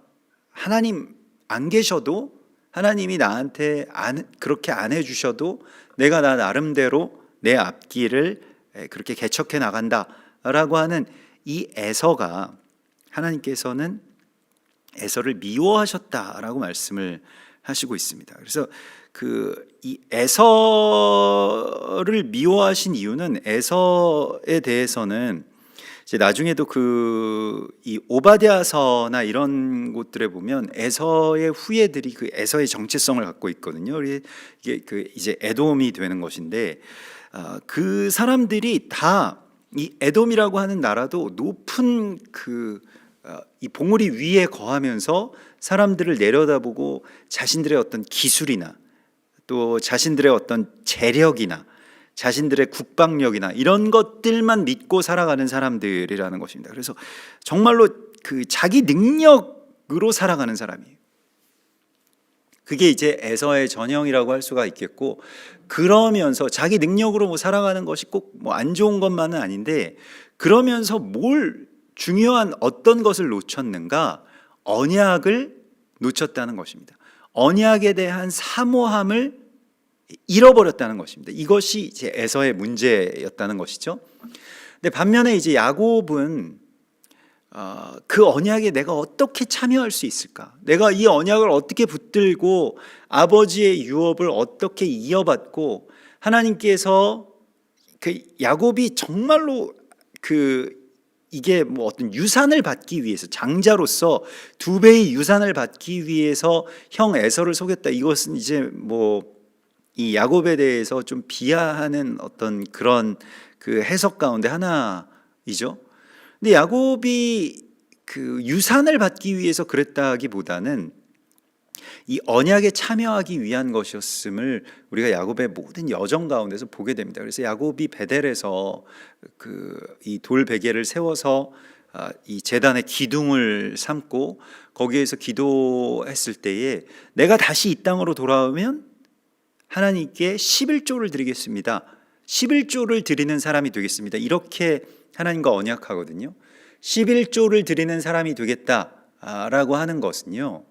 하나님 안 계셔도 하나님이 나한테 그렇게 안 해주셔도 내가 나 나름대로 내 앞길을 그렇게 개척해 나간다라고 하는 이 에서가, 하나님께서는 에서를 미워하셨다라고 말씀을 하시고 있습니다. 그래서 이 에서를 미워하신 이유는, 에서에 대해서는 이제 나중에도 이 오바댜서나 이런 곳들에 보면 에서의 후예들이 그 에서의 정체성을 갖고 있거든요. 이게 이제 에돔이 되는 것인데, 그 사람들이 다 이 에돔이라고 하는 나라도 높은 이 봉우리 위에 거하면서 사람들을 내려다보고 자신들의 어떤 기술이나 또 자신들의 어떤 재력이나 자신들의 국방력이나 이런 것들만 믿고 살아가는 사람들이라는 것입니다. 그래서 정말로 그 자기 능력으로 살아가는 사람이에요. 그게 이제 에서의 전형이라고 할 수가 있겠고, 그러면서 자기 능력으로 뭐 살아가는 것이 꼭 뭐 안 좋은 것만은 아닌데, 그러면서 뭘 중요한 어떤 것을 놓쳤는가? 언약을 놓쳤다는 것입니다. 언약에 대한 사모함을 잃어버렸다는 것입니다. 이것이 이제 에서의 문제였다는 것이죠. 근데 반면에 이제 야곱은 그 언약에 내가 어떻게 참여할 수 있을까? 내가 이 언약을 어떻게 붙들고 아버지의 유업을 어떻게 이어받고 하나님께서 그 야곱이 정말로 이게 뭐 어떤 유산을 받기 위해서 장자로서 2배의 유산을 받기 위해서 형 에서를 속였다. 이것은 이제 뭐 이 야곱에 대해서 좀 비하하는 어떤 그런 그 해석 가운데 하나이죠. 근데 야곱이 그 유산을 받기 위해서 그랬다기보다는 이 언약에 참여하기 위한 것이었음을 우리가 야곱의 모든 여정 가운데서 보게 됩니다. 그래서 야곱이 베델에서 이 돌 베개를 세워서 이 제단의 기둥을 삼고 거기에서 기도했을 때에 내가 다시 이 땅으로 돌아오면 하나님께 11조를 드리겠습니다. 11조를 드리는 사람이 되겠습니다. 이렇게 하나님과 언약하거든요. 11조를 드리는 사람이 되겠다라고 하는 것은요,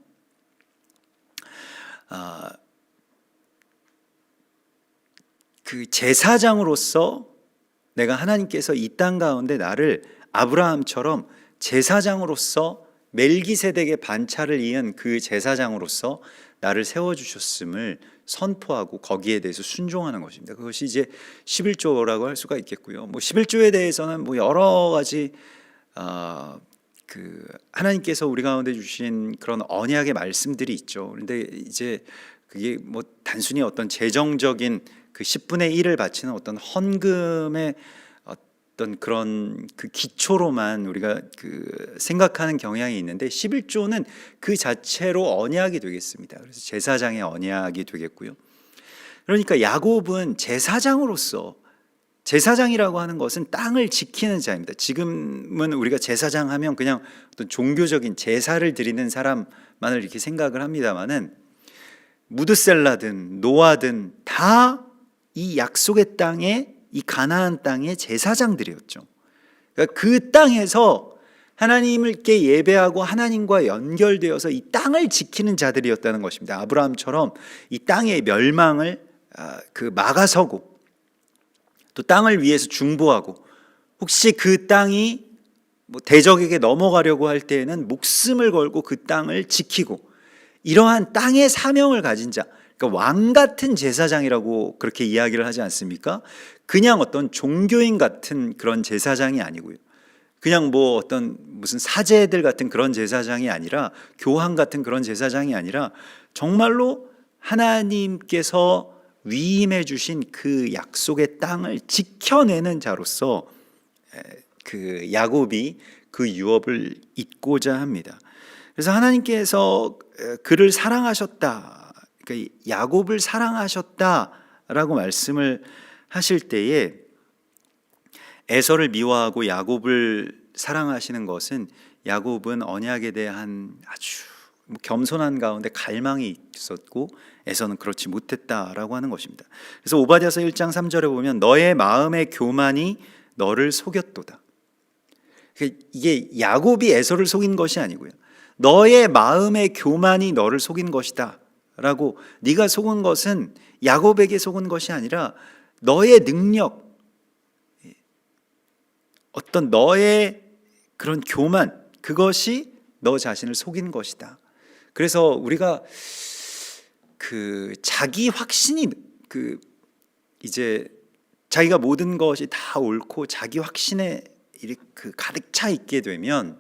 그 제사장으로서 내가 하나님께서 이 땅 가운데 나를 아브라함처럼 제사장으로서 멜기세덱의 반차를 이은 그 제사장으로서 나를 세워주셨음을 선포하고 거기에 대해서 순종하는 것입니다. 그것이 이제 11조라고 할 수가 있겠고요. 뭐 11조에 대해서는 뭐 여러 가지 하나님께서 우리 가운데 주신 그런 언약의 말씀들이 있죠. 그런데 이제 그게 뭐 단순히 어떤 재정적인 그 10분의 1을 바치는 어떤 헌금의 어떤 그런 그 기초로만 우리가 생각하는 경향이 있는데 11조는 그 자체로 언약이 되겠습니다. 그래서 제사장의 언약이 되겠고요. 그러니까 야곱은 제사장으로서, 제사장이라고 하는 것은 땅을 지키는 자입니다. 지금은 우리가 제사장 하면 그냥 어떤 종교적인 제사를 드리는 사람만을 이렇게 생각을 합니다만은 무드셀라든 노아든 다 이 약속의 땅에, 이 가나안 땅의 제사장들이었죠. 그러니까 그 땅에서 하나님께 예배하고 하나님과 연결되어서 이 땅을 지키는 자들이었다는 것입니다. 아브라함처럼 이 땅의 멸망을 막아서고 또 땅을 위해서 중보하고 혹시 그 땅이 뭐 대적에게 넘어가려고 할 때에는 목숨을 걸고 그 땅을 지키고 이러한 땅의 사명을 가진 자, 그러니까 왕 같은 제사장이라고 그렇게 이야기를 하지 않습니까? 그냥 어떤 종교인 같은 그런 제사장이 아니고요. 그냥 뭐 어떤 무슨 사제들 같은 그런 제사장이 아니라 교황 같은 그런 제사장이 아니라 정말로 하나님께서 위임해 주신 그 약속의 땅을 지켜내는 자로서 그 야곱이 그 유업을 잇고자 합니다. 그래서 하나님께서 그를 사랑하셨다, 그러니까 야곱을 사랑하셨다라고 말씀을 하실 때에 에서를 미워하고 야곱을 사랑하시는 것은 야곱은 언약에 대한 아주 겸손한 가운데 갈망이 있었고 에서는 그렇지 못했다라고 하는 것입니다. 그래서 오바댜서 1장 3절에 보면 너의 마음의 교만이 너를 속였도다. 이게 야곱이 에서를 속인 것이 아니고요. 너의 마음의 교만이 너를 속인 것이다 라고, 네가 속은 것은 야곱에게 속은 것이 아니라 너의 능력, 어떤 너의 그런 교만, 그것이 너 자신을 속인 것이다. 그래서 우리가 자기 확신이 이제 자기가 모든 것이 다 옳고 자기 확신에 가득 차 있게 되면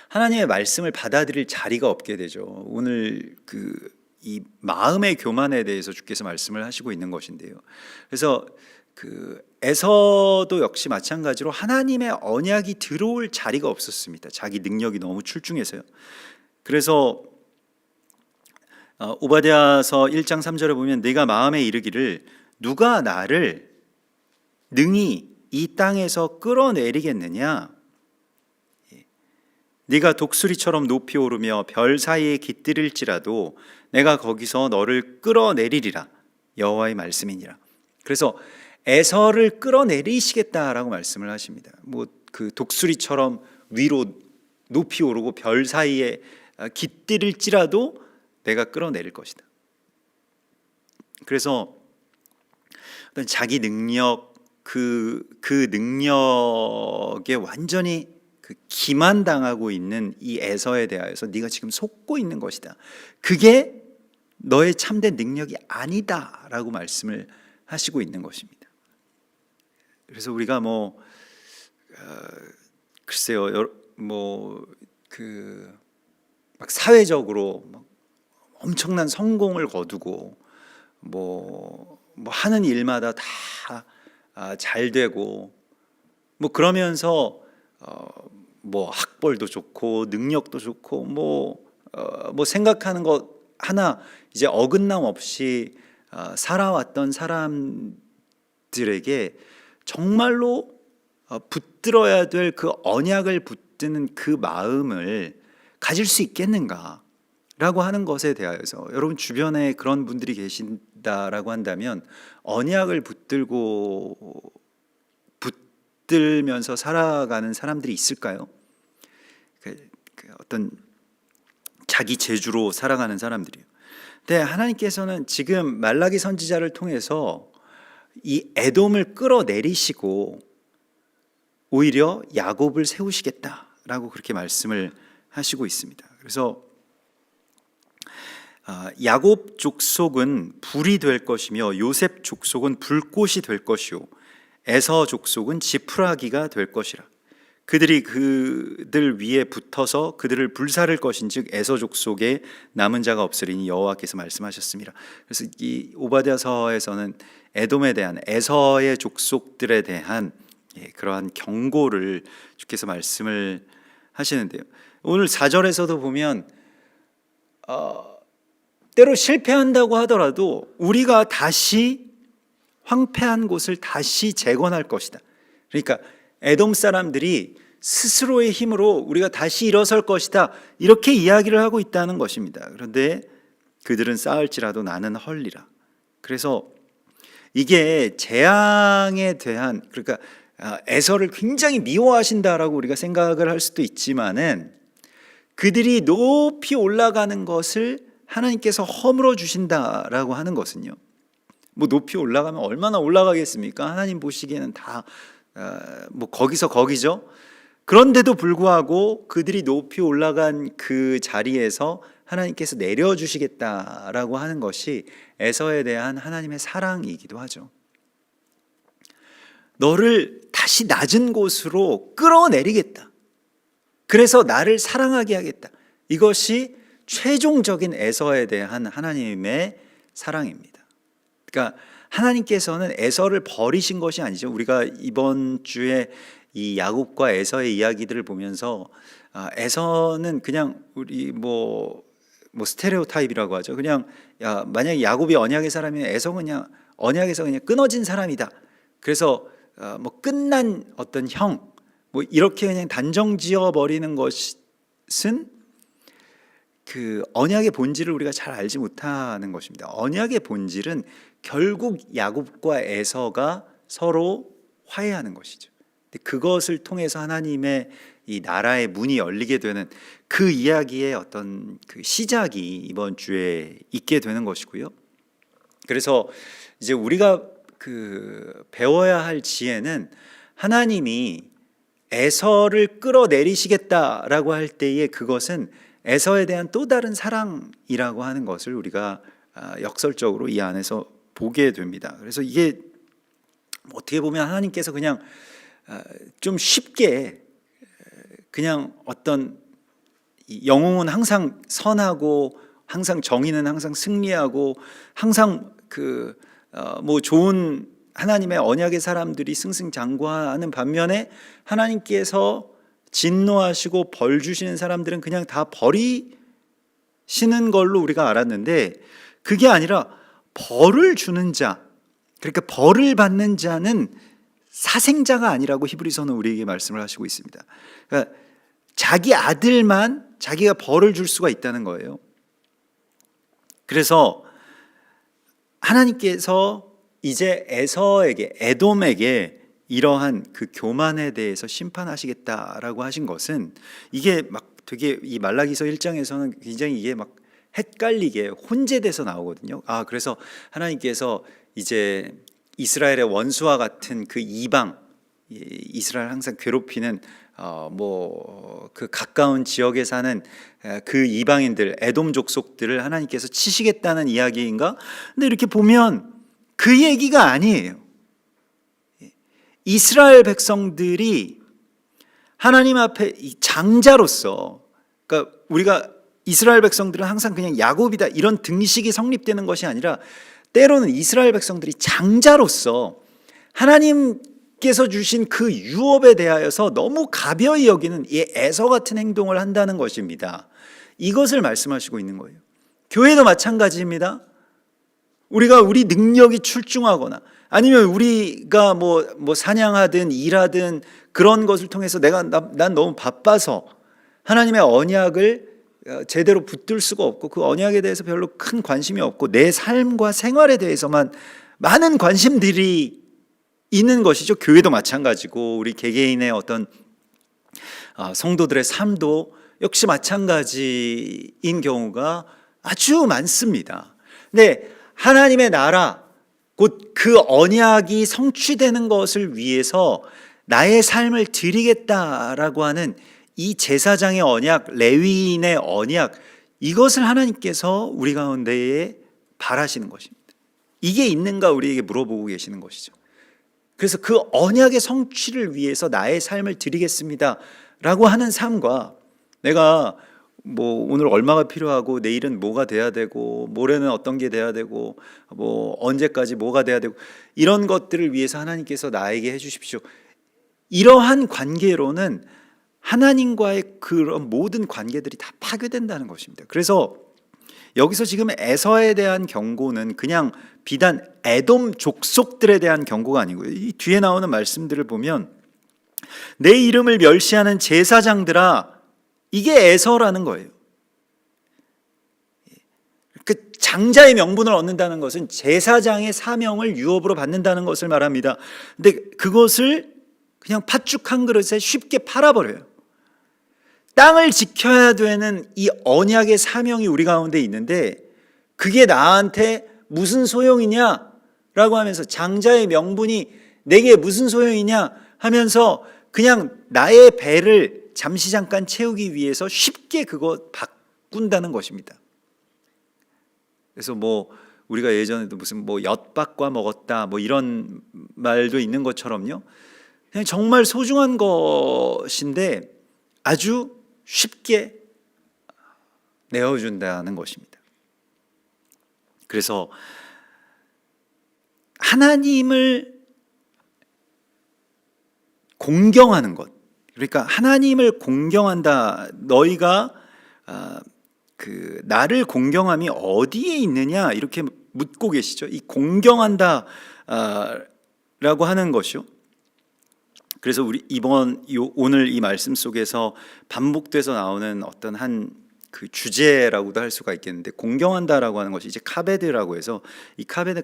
하나님의 말씀을 받아들일 자리가 없게 되죠. 오늘 이 마음의 교만에 대해서 주께서 말씀을 하시고 있는 것인데요. 그래서 에서도 역시 마찬가지로 하나님의 언약이 들어올 자리가 없었습니다. 자기 능력이 너무 출중해서요. 그래서 오바댜서 1장 3절에 보면 네가 마음에 이르기를 누가 나를 능히 이 땅에서 끌어내리겠느냐, 네가 독수리처럼 높이 오르며 별 사이에 깃들일지라도 내가 거기서 너를 끌어내리리라, 여호와의 말씀이니라. 그래서 에서를 끌어내리시겠다라고 말씀을 하십니다. 뭐 독수리처럼 위로 높이 오르고 별 사이에 깃들일지라도 내가 끌어내릴 것이다. 그래서 어떤 자기 능력, 그 능력에 완전히 그 기만당하고 있는 이 에서에 대하여서 네가 지금 속고 있는 것이다. 그게 너의 참된 능력이 아니다라고 말씀을 하시고 있는 것입니다. 그래서 우리가 글쎄요, 막 사회적으로 막 엄청난 성공을 거두고 하는 일마다 다 잘 되고 그러면서 학벌도 좋고 능력도 좋고 생각하는 것 하나 이제 어긋남 없이 살아왔던 사람들에게 정말로 붙들어야 될 그 언약을 붙드는 그 마음을 가질 수 있겠는가라고 하는 것에 대하여서 여러분 주변에 그런 분들이 계신다라고 한다면 언약을 붙들면서 살아가는 사람들이 있을까요? 어떤 자기 재주로 살아가는 사람들이요. 근데 하나님께서는 지금 말라기 선지자를 통해서 이 에돔을 끌어내리시고 오히려 야곱을 세우시겠다라고 그렇게 말씀을 하시고 있습니다. 그래서 야곱 족속은 불이 될 것이며 요셉 족속은 불꽃이 될 것이요 에서 족속은 지푸라기가 될 것이라. 그들이 그들 위에 붙어서 그들을 불사를 것인즉 에서 족속에 남은 자가 없으리니 여호와께서 말씀하셨습니다. 그래서 이 오바댜서에서는 에돔에 대한 에서의 족속들에 대한 그러한 경고를 주께서 말씀을 하시는데요. 오늘 4절에서도 보면 때로 실패한다고 하더라도 우리가 다시 황폐한 곳을 다시 재건할 것이다. 그러니까 에돔 사람들이 스스로의 힘으로 우리가 다시 일어설 것이다, 이렇게 이야기를 하고 있다는 것입니다. 그런데 그들은 쌓을지라도 나는 헐리라. 그래서 이게 재앙에 대한, 그러니까 에서를 굉장히 미워하신다라고 우리가 생각을 할 수도 있지만은 그들이 높이 올라가는 것을 하나님께서 허물어 주신다라고 하는 것은요, 높이 올라가면 얼마나 올라가겠습니까? 하나님 보시기에는 다 거기서 거기죠. 그런데도 불구하고 그들이 높이 올라간 그 자리에서 하나님께서 내려주시겠다라고 하는 것이 에서에 대한 하나님의 사랑이기도 하죠. 너를 다시 낮은 곳으로 끌어내리겠다. 그래서 나를 사랑하게 하겠다. 이것이 최종적인 에서에 대한 하나님의 사랑입니다. 그러니까 하나님께서는 에서를 버리신 것이 아니죠. 우리가 이번 주에 이 야곱과 에서의 이야기들을 보면서 에서는 그냥 우리 스테레오 타입이라고 하죠. 그냥 만약에 야곱이 언약의 사람이면 에서는 그냥 언약에서 그냥 끊어진 사람이다. 그래서 끝난 어떤 형 이렇게 그냥 단정지어 버리는 것은 그 언약의 본질을 우리가 잘 알지 못하는 것입니다. 언약의 본질은 결국 야곱과 에서가 서로 화해하는 것이죠. 근데 그것을 통해서 하나님의 이 나라의 문이 열리게 되는 그 이야기의 어떤 그 시작이 이번 주에 있게 되는 것이고요. 그래서 이제 우리가 배워야 할 지혜는 하나님이 에서를 끌어내리시겠다라고 할 때에 그것은 에서에 대한 또 다른 사랑이라고 하는 것을 우리가 역설적으로 이 안에서 보게 됩니다. 그래서 이게 어떻게 보면 하나님께서 그냥 좀 쉽게 그냥 어떤 영웅은 항상 선하고 항상 정의는 항상 승리하고 항상 좋은 하나님의 언약의 사람들이 승승장구하는 반면에 하나님께서 진노하시고 벌 주시는 사람들은 그냥 다 버리시는 걸로 우리가 알았는데, 그게 아니라 벌을 주는 자, 그러니까 벌을 받는 자는 사생자가 아니라고 히브리서는 우리에게 말씀을 하시고 있습니다. 그러니까 자기 아들만 자기가 벌을 줄 수가 있다는 거예요. 그래서 하나님께서 이제 에서에게, 에돔에게 이러한 그 교만에 대해서 심판하시겠다라고 하신 것은, 이게 되게 이 말라기서 1장에서는 굉장히 이게 헷갈리게 혼재돼서 나오거든요. 그래서 하나님께서 이제 이스라엘의 원수와 같은 그 이방, 이스라엘 항상 괴롭히는 그 가까운 지역에 사는 그 이방인들, 에돔 족속들을 하나님께서 치시겠다는 이야기인가? 근데 이렇게 보면 그 얘기가 아니에요. 이스라엘 백성들이 하나님 앞에 이 장자로서, 그러니까 우리가 이스라엘 백성들은 항상 그냥 야곱이다 이런 등식이 성립되는 것이 아니라 때로는 이스라엘 백성들이 장자로서 하나님께서 주신 그 유업에 대하여서 너무 가벼이 여기는 이 에서 같은 행동을 한다는 것입니다. 이것을 말씀하시고 있는 거예요. 교회도 마찬가지입니다. 우리가 우리 능력이 출중하거나 아니면 우리가 뭐 사냥하든 일하든 그런 것을 통해서 난 너무 바빠서 하나님의 언약을 제대로 붙들 수가 없고 그 언약에 대해서 별로 큰 관심이 없고 내 삶과 생활에 대해서만 많은 관심들이 있는 것이죠. 교회도 마찬가지고 우리 개개인의 어떤 성도들의 삶도 역시 마찬가지인 경우가 아주 많습니다. 근데 하나님의 나라 곧 그 언약이 성취되는 것을 위해서 나의 삶을 드리겠다라고 하는 이 제사장의 언약, 레위인의 언약, 이것을 하나님께서 우리 가운데에 바라시는 것입니다. 이게 있는가 우리에게 물어보고 계시는 것이죠. 그래서 그 언약의 성취를 위해서 나의 삶을 드리겠습니다 라고 하는 삶과 내가 오늘 얼마가 필요하고 내일은 뭐가 돼야 되고 모레는 어떤 게 돼야 되고 언제까지 뭐가 돼야 되고 이런 것들을 위해서 하나님께서 나에게 해주십시오. 이러한 관계로는 하나님과의 그런 모든 관계들이 다 파괴된다는 것입니다. 그래서 여기서 지금 에서에 대한 경고는 그냥 비단 에돔 족속들에 대한 경고가 아니고요. 이 뒤에 나오는 말씀들을 보면 내 이름을 멸시하는 제사장들아, 이게 에서라는 거예요. 그 장자의 명분을 얻는다는 것은 제사장의 사명을 유업으로 받는다는 것을 말합니다. 근데 그것을 그냥 팥죽 한 그릇에 쉽게 팔아버려요. 땅을 지켜야 되는 이 언약의 사명이 우리 가운데 있는데 그게 나한테 무슨 소용이냐라고 하면서 장자의 명분이 내게 무슨 소용이냐 하면서 그냥 나의 배를 잠시 잠깐 채우기 위해서 쉽게 그거 바꾼다는 것입니다. 그래서 우리가 예전에도 무슨 엿밥과 먹었다 이런 말도 있는 것처럼요. 그냥 정말 소중한 것인데 아주 쉽게 내어준다는 것입니다. 그래서 하나님을 공경하는 것, 그러니까 하나님을 공경한다. 너희가 나를 공경함이 어디에 있느냐 이렇게 묻고 계시죠. 이 공경한다 라고 하는 것이요. 그래서 우리 오늘 이 말씀 속에서 반복돼서 나오는 어떤 한 그 주제라고도 할 수가 있겠는데 공경한다라고 하는 것이 이제 카베드라고 해서 이 카베드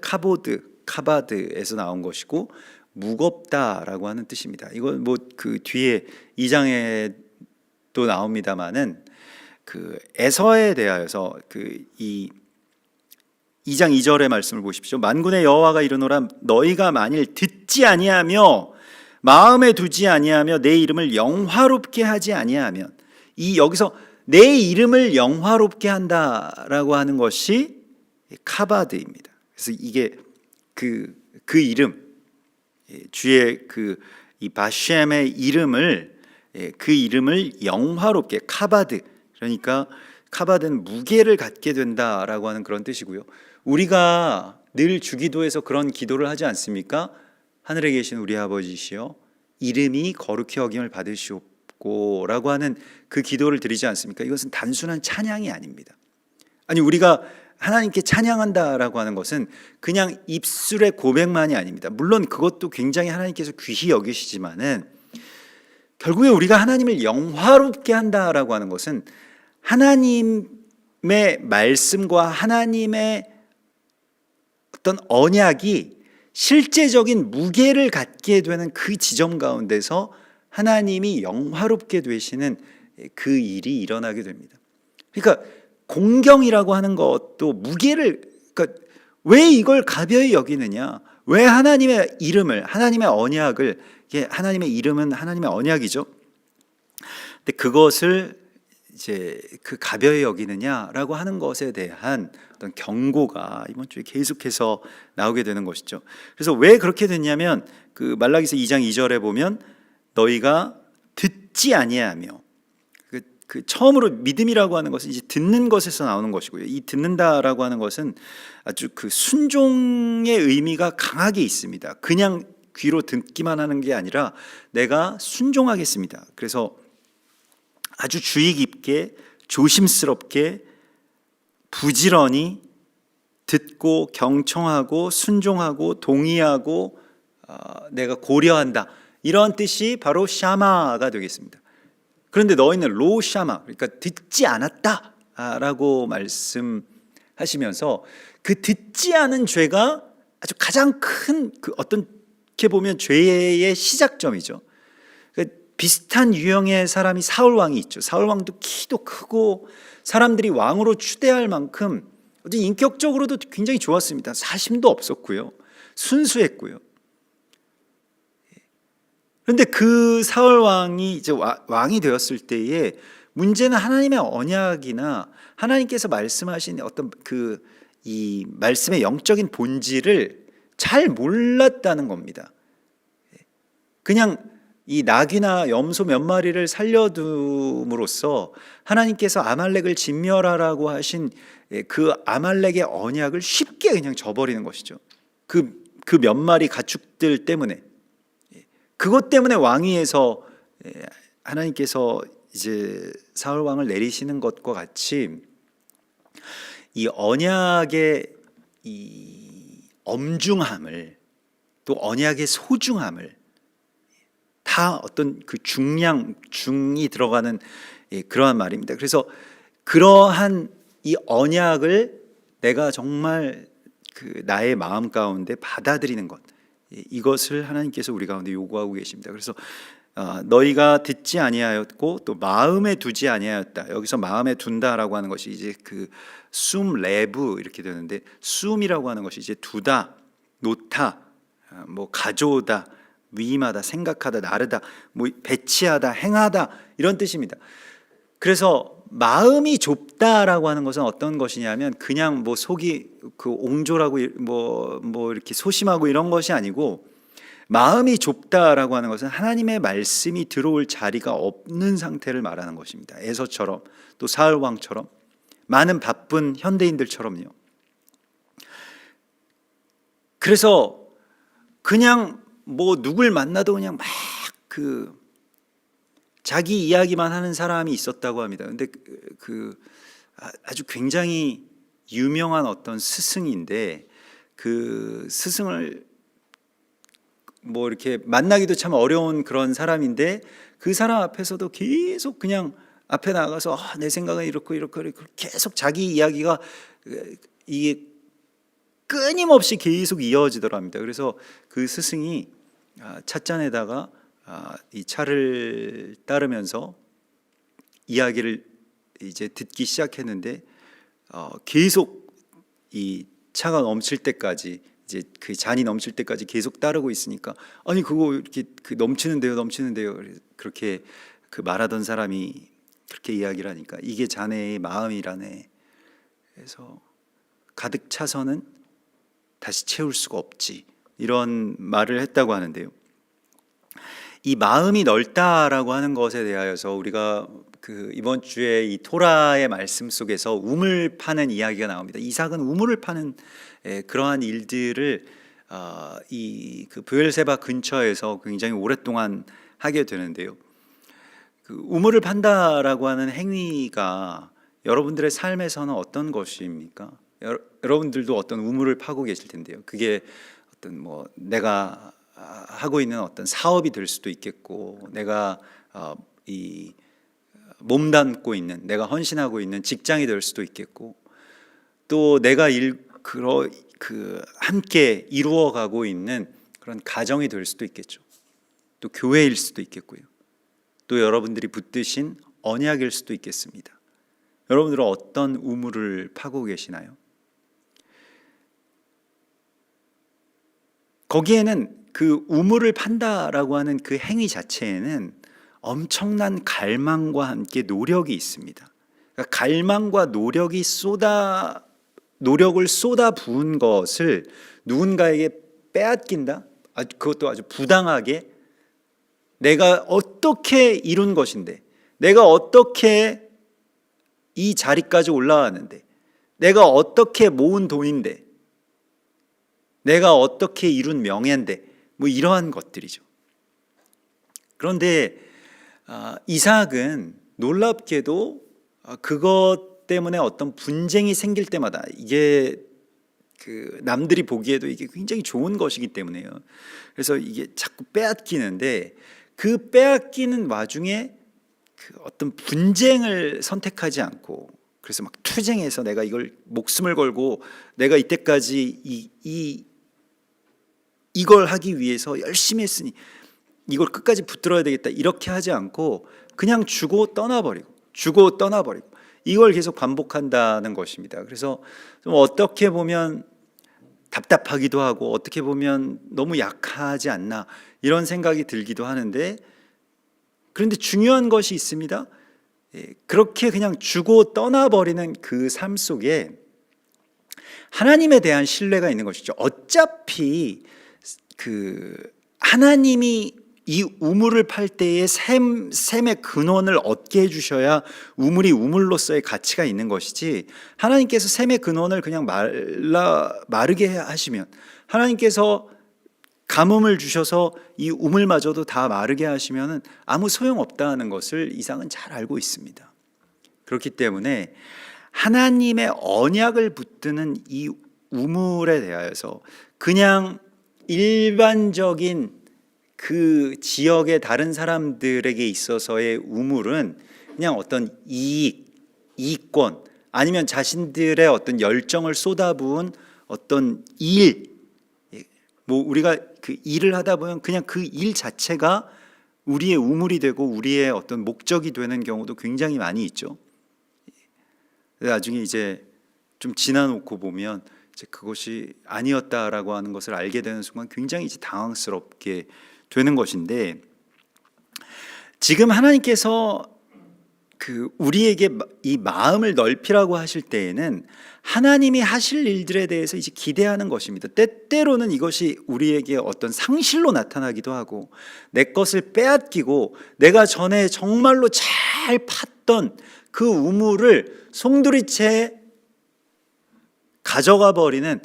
카바드에서 나온 것이고 무겁다라고 하는 뜻입니다. 이건 그 뒤에 2장에도 나옵니다만은 그 에서에 대하여서 이 2장 2절의 말씀을 보십시오. 만군의 여호와가 이르노라 너희가 만일 듣지 아니하며 마음에 두지 아니하며 내 이름을 영화롭게 하지 아니하면 여기서 내 이름을 영화롭게 한다라고 하는 것이 카바드입니다. 그래서 이게 그 이름 주의 이 바셴의 이름을 그 이름을 영화롭게 카바드, 그러니까 카바드는 무게를 갖게 된다라고 하는 그런 뜻이고요. 우리가 늘 주기도에서 그런 기도를 하지 않습니까? 하늘에 계신 우리 아버지시여 이름이 거룩히 여김을 받으시옵고 라고 하는 그 기도를 드리지 않습니까? 이것은 단순한 찬양이 아닙니다. 아니 우리가 하나님께 찬양한다라고 하는 것은 그냥 입술의 고백만이 아닙니다. 물론 그것도 굉장히 하나님께서 귀히 여기시지만은 결국에 우리가 하나님을 영화롭게 한다라고 하는 것은 하나님의 말씀과 하나님의 어떤 언약이 실제적인 무게를 갖게 되는 그 지점 가운데서 하나님이 영화롭게 되시는 그 일이 일어나게 됩니다. 그러니까 공경이라고 하는 것도 무게를, 그러니까 왜 이걸 가벼이 여기느냐? 왜 하나님의 이름을, 하나님의 언약을, 하나님의 이름은 하나님의 언약이죠. 근데 그것을 이제 그 가벼이 여기느냐라고 하는 것에 대한 어떤 경고가 이번 주에 계속해서 나오게 되는 것이죠. 그래서 왜 그렇게 됐냐면 그 말라기서 2장 2절에 보면 너희가 듣지 아니하며 그 처음으로 믿음이라고 하는 것은 이제 듣는 것에서 나오는 것이고요. 이 듣는다라고 하는 것은 아주 그 순종의 의미가 강하게 있습니다. 그냥 귀로 듣기만 하는 게 아니라 내가 순종하겠습니다. 그래서 아주 주의 깊게 조심스럽게 부지런히 듣고 경청하고 순종하고 동의하고 내가 고려한다. 이런 뜻이 바로 샤마가 되겠습니다. 그런데 너희는 로 샤마, 그러니까 듣지 않았다라고 말씀하시면서 그 듣지 않은 죄가 아주 가장 큰 그 어떻게 보면 죄의 시작점이죠. 비슷한 유형의 사람이 사울 왕이 있죠. 사울 왕도 키도 크고 사람들이 왕으로 추대할 만큼 어떤 인격적으로도 굉장히 좋았습니다. 사심도 없었고요, 순수했고요. 그런데 그 사울 왕이 이제 왕이 되었을 때에 문제는 하나님의 언약이나 하나님께서 말씀하신 어떤 이 말씀의 영적인 본질을 잘 몰랐다는 겁니다. 그냥 이 낙이나 염소 몇 마리를 살려둠으로써 하나님께서 아말렉을 진멸하라고 하신 그 아말렉의 언약을 쉽게 그냥 저버리는 것이죠. 그 몇 마리 가축들 때문에, 그것 때문에 왕위에서 하나님께서 이제 사울 왕을 내리시는 것과 같이 이 언약의 이 엄중함을, 또 언약의 소중함을 다 어떤 그 중이 들어가는 그러한 말입니다. 그래서 그러한 이 언약을 내가 정말 그 나의 마음 가운데 받아들이는 것, 이것을 하나님께서 우리 가운데 요구하고 계십니다. 그래서 너희가 듣지 아니하였고 또 마음에 두지 아니하였다. 여기서 마음에 둔다라고 하는 것이 이제 그 숨레브 이렇게 되는데, 숨이라고 하는 것이 이제 두다, 놓다, 뭐 가져오다, 위임하다, 생각하다, 나르다, 뭐 배치하다, 행하다, 이런 뜻입니다. 그래서 마음이 좁다라고 하는 것은 어떤 것이냐면 그냥 뭐 속이 그 옹졸하고 뭐 이렇게 소심하고 이런 것이 아니고, 마음이 좁다라고 하는 것은 하나님의 말씀이 들어올 자리가 없는 상태를 말하는 것입니다. 에서처럼, 또 사울 왕처럼, 많은 바쁜 현대인들처럼요. 그래서 그냥 뭐 누굴 만나도 그냥 막 그 자기 이야기만 하는 사람이 있었다고 합니다. 근데 아주 굉장히 유명한 어떤 스승인데, 그 스승을 뭐 이렇게 만나기도 참 어려운 그런 사람인데, 그 사람 앞에서도 계속 그냥 앞에 나가서 내 생각은 이렇고 계속 자기 이야기가 이게 끊임없이 계속 이어지더랍니다. 그래서 그 스승이 찻잔에다가 이 차를 따르면서 이야기를 이제 듣기 시작했는데 계속 이 차가 넘칠 때까지, 이제 그 잔이 넘칠 때까지 계속 따르고 있으니까, 아니 그거 이렇게 넘치는데요. 그렇게 그 말하던 사람이 그렇게 이야기를 하니까 이게 자네의 마음이라네. 그래서 가득 차서는 다시 채울 수가 없지, 이런 말을 했다고 하는데요. 이 마음이 넓다라고 하는 것에 대하여서 우리가 그 이번 주에 이 토라의 말씀 속에서 우물 파는 이야기가 나옵니다. 이삭은 우물을 파는 그러한 일들을 이 그 브엘세바 근처에서 굉장히 오랫동안 하게 되는데요. 그 우물을 판다라고 하는 행위가 여러분들의 삶에서는 어떤 것입니까? 여러분들도 어떤 우물을 파고 계실 텐데요. 그게 어떤 뭐 내가 하고 있는 어떤 사업이 될 수도 있겠고, 내가 이 몸담고 있는, 내가 헌신하고 있는 직장이 될 수도 있겠고, 또 내가 함께 이루어가고 있는 그런 가정이 될 수도 있겠죠. 또 교회일 수도 있겠고요. 또 여러분들이 붙드신 언약일 수도 있겠습니다. 여러분들은 어떤 우물을 파고 계시나요? 거기에는 그 우물을 판다라고 하는 그 행위 자체에는 엄청난 갈망과 함께 노력이 있습니다. 그러니까 갈망과 노력을 쏟아 부은 것을 누군가에게 빼앗긴다? 그것도 아주 부당하게 내가 어떻게 이룬 것인데, 내가 어떻게 이 자리까지 올라왔는데, 내가 어떻게 모은 돈인데, 내가 어떻게 이룬 명예인데, 뭐 이러한 것들이죠. 그런데 이삭은 놀랍게도 그것 때문에 어떤 분쟁이 생길 때마다, 이게 남들이 보기에도 이게 굉장히 좋은 것이기 때문에요. 그래서 이게 자꾸 빼앗기는데, 그 빼앗기는 와중에 어떤 분쟁을 선택하지 않고, 그래서 막 투쟁해서 내가 이걸 목숨을 걸고 내가 이때까지 이걸 하기 위해서 열심히 했으니 이걸 끝까지 붙들어야 되겠다, 이렇게 하지 않고 그냥 주고 떠나버리고 이걸 계속 반복한다는 것입니다. 그래서 좀 어떻게 보면 답답하기도 하고, 어떻게 보면 너무 약하지 않나, 이런 생각이 들기도 하는데, 그런데 중요한 것이 있습니다. 그렇게 그냥 주고 떠나버리는 그 삶 속에 하나님에 대한 신뢰가 있는 것이죠. 어차피 하나님이 이 우물을 팔 때에 샘의 근원을 얻게 해주셔야 우물이 우물로서의 가치가 있는 것이지, 하나님께서 샘의 근원을 그냥 마르게 하시면, 하나님께서 가뭄을 주셔서 이 우물마저도 다 마르게 하시면 아무 소용없다는 것을 이삭은 잘 알고 있습니다. 그렇기 때문에 하나님의 언약을 붙드는 이 우물에 대하여서 그냥 일반적인 그 지역의 다른 사람들에게 있어서의 우물은 그냥 어떤 이익권, 아니면 자신들의 어떤 열정을 쏟아부은 어떤 일, 뭐 우리가 그 일을 하다 보면 그냥 그 일 자체가 우리의 우물이 되고 우리의 어떤 목적이 되는 경우도 굉장히 많이 있죠. 나중에 이제 좀 지나놓고 보면 이제 그것이 아니었다라고 하는 것을 알게 되는 순간 굉장히 이제 당황스럽게 되는 것인데, 지금 하나님께서 우리에게 이 마음을 넓히라고 하실 때에는 하나님이 하실 일들에 대해서 이제 기대하는 것입니다. 때때로는 이것이 우리에게 어떤 상실로 나타나기도 하고, 내 것을 빼앗기고 내가 전에 정말로 잘 팠던 그 우물을 송두리째 가져가 버리는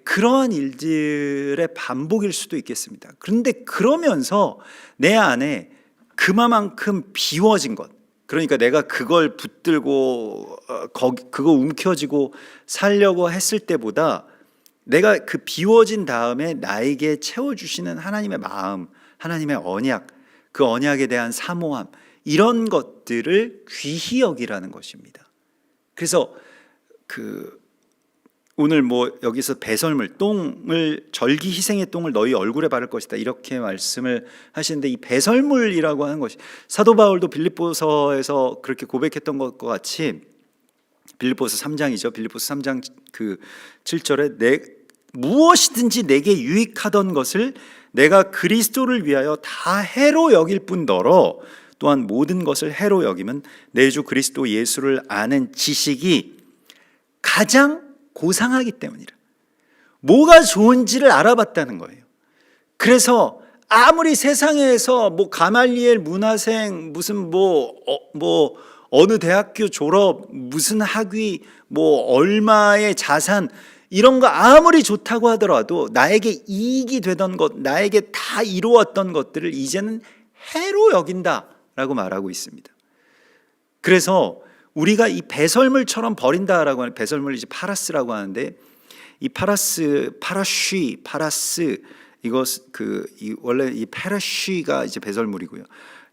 그러한 일들의 반복일 수도 있겠습니다. 그런데 그러면서 내 안에 그만큼 비워진 것, 그러니까 내가 그걸 붙들고 그거 움켜쥐고 살려고 했을 때보다 내가 그 비워진 다음에 나에게 채워주시는 하나님의 마음, 하나님의 언약, 그 언약에 대한 사모함, 이런 것들을 귀히 여기라는 것입니다. 그래서 오늘 뭐 여기서 배설물, 똥을, 절기 희생의 똥을 너희 얼굴에 바를 것이다, 이렇게 말씀을 하시는데, 이 배설물이라고 하는 것이 사도 바울도 빌립보서에서 그렇게 고백했던 것과 같이, 빌립보서 3장이죠. 빌립보서 3장 7절에 무엇이든지 내게 유익하던 것을 내가 그리스도를 위하여 다 해로 여길 뿐더러 또한 모든 것을 해로 여김은 내 주 그리스도 예수를 아는 지식이 가장 고상하기 때문이라. 뭐가 좋은지를 알아봤다는 거예요. 그래서 아무리 세상에서 뭐 가말리엘 문화생, 무슨 어느 대학교 졸업, 무슨 학위, 뭐 얼마의 자산, 이런 거 아무리 좋다고 하더라도 나에게 이익이 되던 것, 나에게 다 이루었던 것들을 이제는 해로 여긴다라고 말하고 있습니다. 그래서 우리가 이 배설물처럼 버린다라고 하는, 배설물 이제 파라스라고 하는데, 이 파라스, 이것 원래 이 파라쉬가 이제 배설물이고요.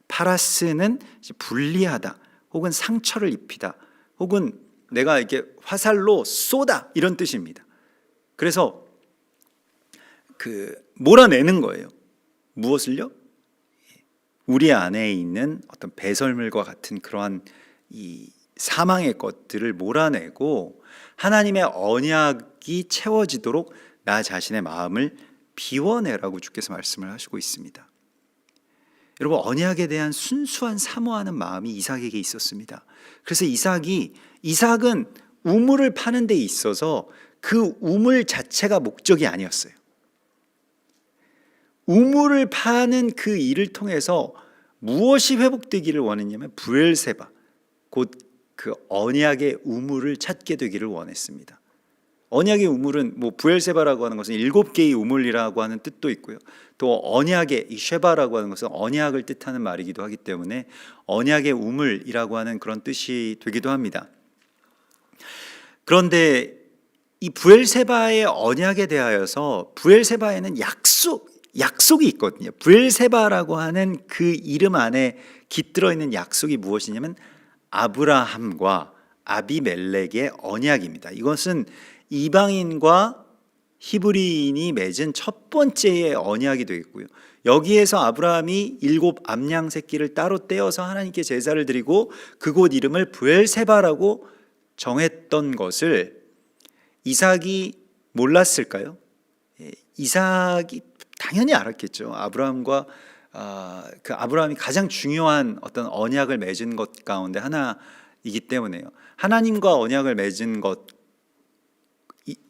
파라스는 이제 분리하다, 혹은 상처를 입히다, 혹은 내가 이렇게 화살로 쏘다, 이런 뜻입니다. 그래서 몰아내는 거예요. 무엇을요? 우리 안에 있는 어떤 배설물과 같은 그러한 이 사망의 것들을 몰아내고 하나님의 언약이 채워지도록 나 자신의 마음을 비워내라고 주께서 말씀을 하시고 있습니다. 여러분, 언약에 대한 순수한 사모하는 마음이 이삭에게 있었습니다. 그래서 이삭은 우물을 파는 데 있어서 그 우물 자체가 목적이 아니었어요. 우물을 파는 그 일을 통해서 무엇이 회복되기를 원했냐면 브엘세바, 곧 그 언약의 우물을 찾게 되기를 원했습니다. 언약의 우물은 브엘세바라고 하는 것은 7개의 우물이라고 하는 뜻도 있고요. 또 언약의 이 쉐바라고 하는 것은 언약을 뜻하는 말이기도 하기 때문에 언약의 우물이라고 하는 그런 뜻이 되기도 합니다. 그런데 이 브엘세바의 언약에 대하여서 브엘세바에는 약속이 있거든요. 브엘세바라고 하는 그 이름 안에 깃들어 있는 약속이 무엇이냐면 아브라함과 아비멜렉의 언약입니다. 이것은 이방인과 히브리인이 맺은 첫 번째의 언약이 되겠고요. 여기에서 아브라함이 7 암양 새끼를 따로 떼어서 하나님께 제사를 드리고 그곳 이름을 브엘세바라고 정했던 것을 이삭이 몰랐을까요? 이삭이 당연히 알았겠죠. 아브라함이 가장 중요한 어떤 언약을 맺은 것 가운데 하나이기 때문에요. 하나님과 언약을 맺은 것,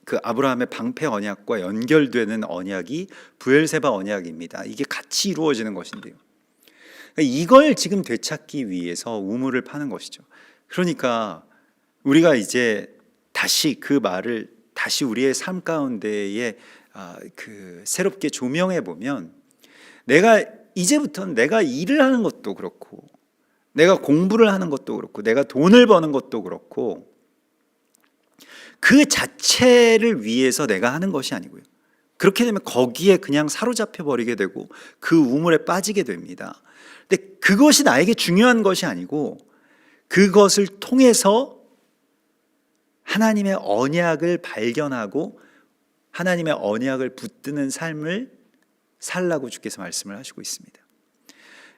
그 아브라함의 방패 언약과 연결되는 언약이 브엘세바 언약입니다. 이게 같이 이루어지는 것인데요. 이걸 지금 되찾기 위해서 우물을 파는 것이죠. 그러니까 우리가 이제 다시 그 말을 다시 우리의 삶 가운데에 새롭게 조명해 보면, 이제부터는 내가 일을 하는 것도 그렇고 내가 공부를 하는 것도 그렇고 내가 돈을 버는 것도 그렇고 그 자체를 위해서 내가 하는 것이 아니고요. 그렇게 되면 거기에 그냥 사로잡혀 버리게 되고 그 우물에 빠지게 됩니다. 근데 그것이 나에게 중요한 것이 아니고 그것을 통해서 하나님의 언약을 발견하고 하나님의 언약을 붙드는 삶을 살라고 주께서 말씀을 하시고 있습니다.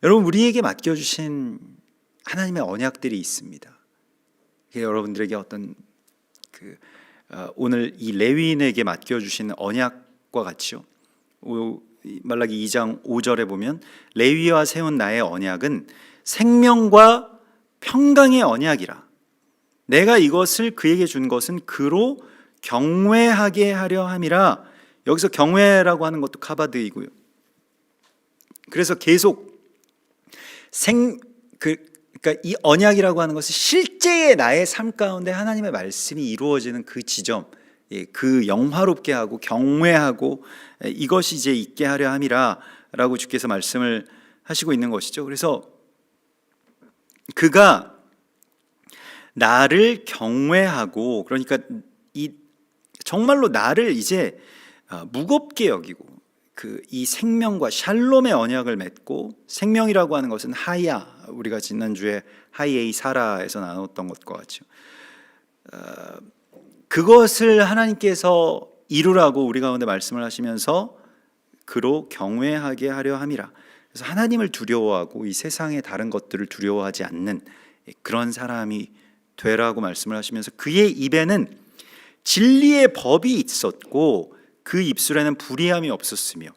여러분, 우리에게 맡겨주신 하나님의 언약들이 있습니다. 여러분들에게 어떤 오늘 이 레위인에게 맡겨주신 언약과 같이요. 말라기 2장 5절에 보면 레위와 세운 나의 언약은 생명과 평강의 언약이라. 내가 이것을 그에게 준 것은 그로 경외하게 하려 함이라. 여기서 경외라고 하는 것도 카바드이고요. 그래서 계속 그러니까 이 언약이라고 하는 것은 실제의 나의 삶 가운데 하나님의 말씀이 이루어지는 그 지점, 그 영화롭게 하고 경외하고 이것이 이제 있게 하려 함이라라고 주께서 말씀을 하시고 있는 것이죠. 그래서 그가 나를 경외하고, 그러니까 정말로 나를 이제 무겁게 여기고 이 생명과 샬롬의 언약을 맺고, 생명이라고 하는 것은 하야, 우리가 지난주에 하이에이 사라에서 나눴던 것과 같죠. 그것을 하나님께서 이루라고 우리 가운데 말씀을 하시면서 그로 경외하게 하려 함이라. 그래서 하나님을 두려워하고 이 세상의 다른 것들을 두려워하지 않는 그런 사람이 되라고 말씀을 하시면서 그의 입에는 진리의 법이 있었고 그 입술에는 불의함이 없었으며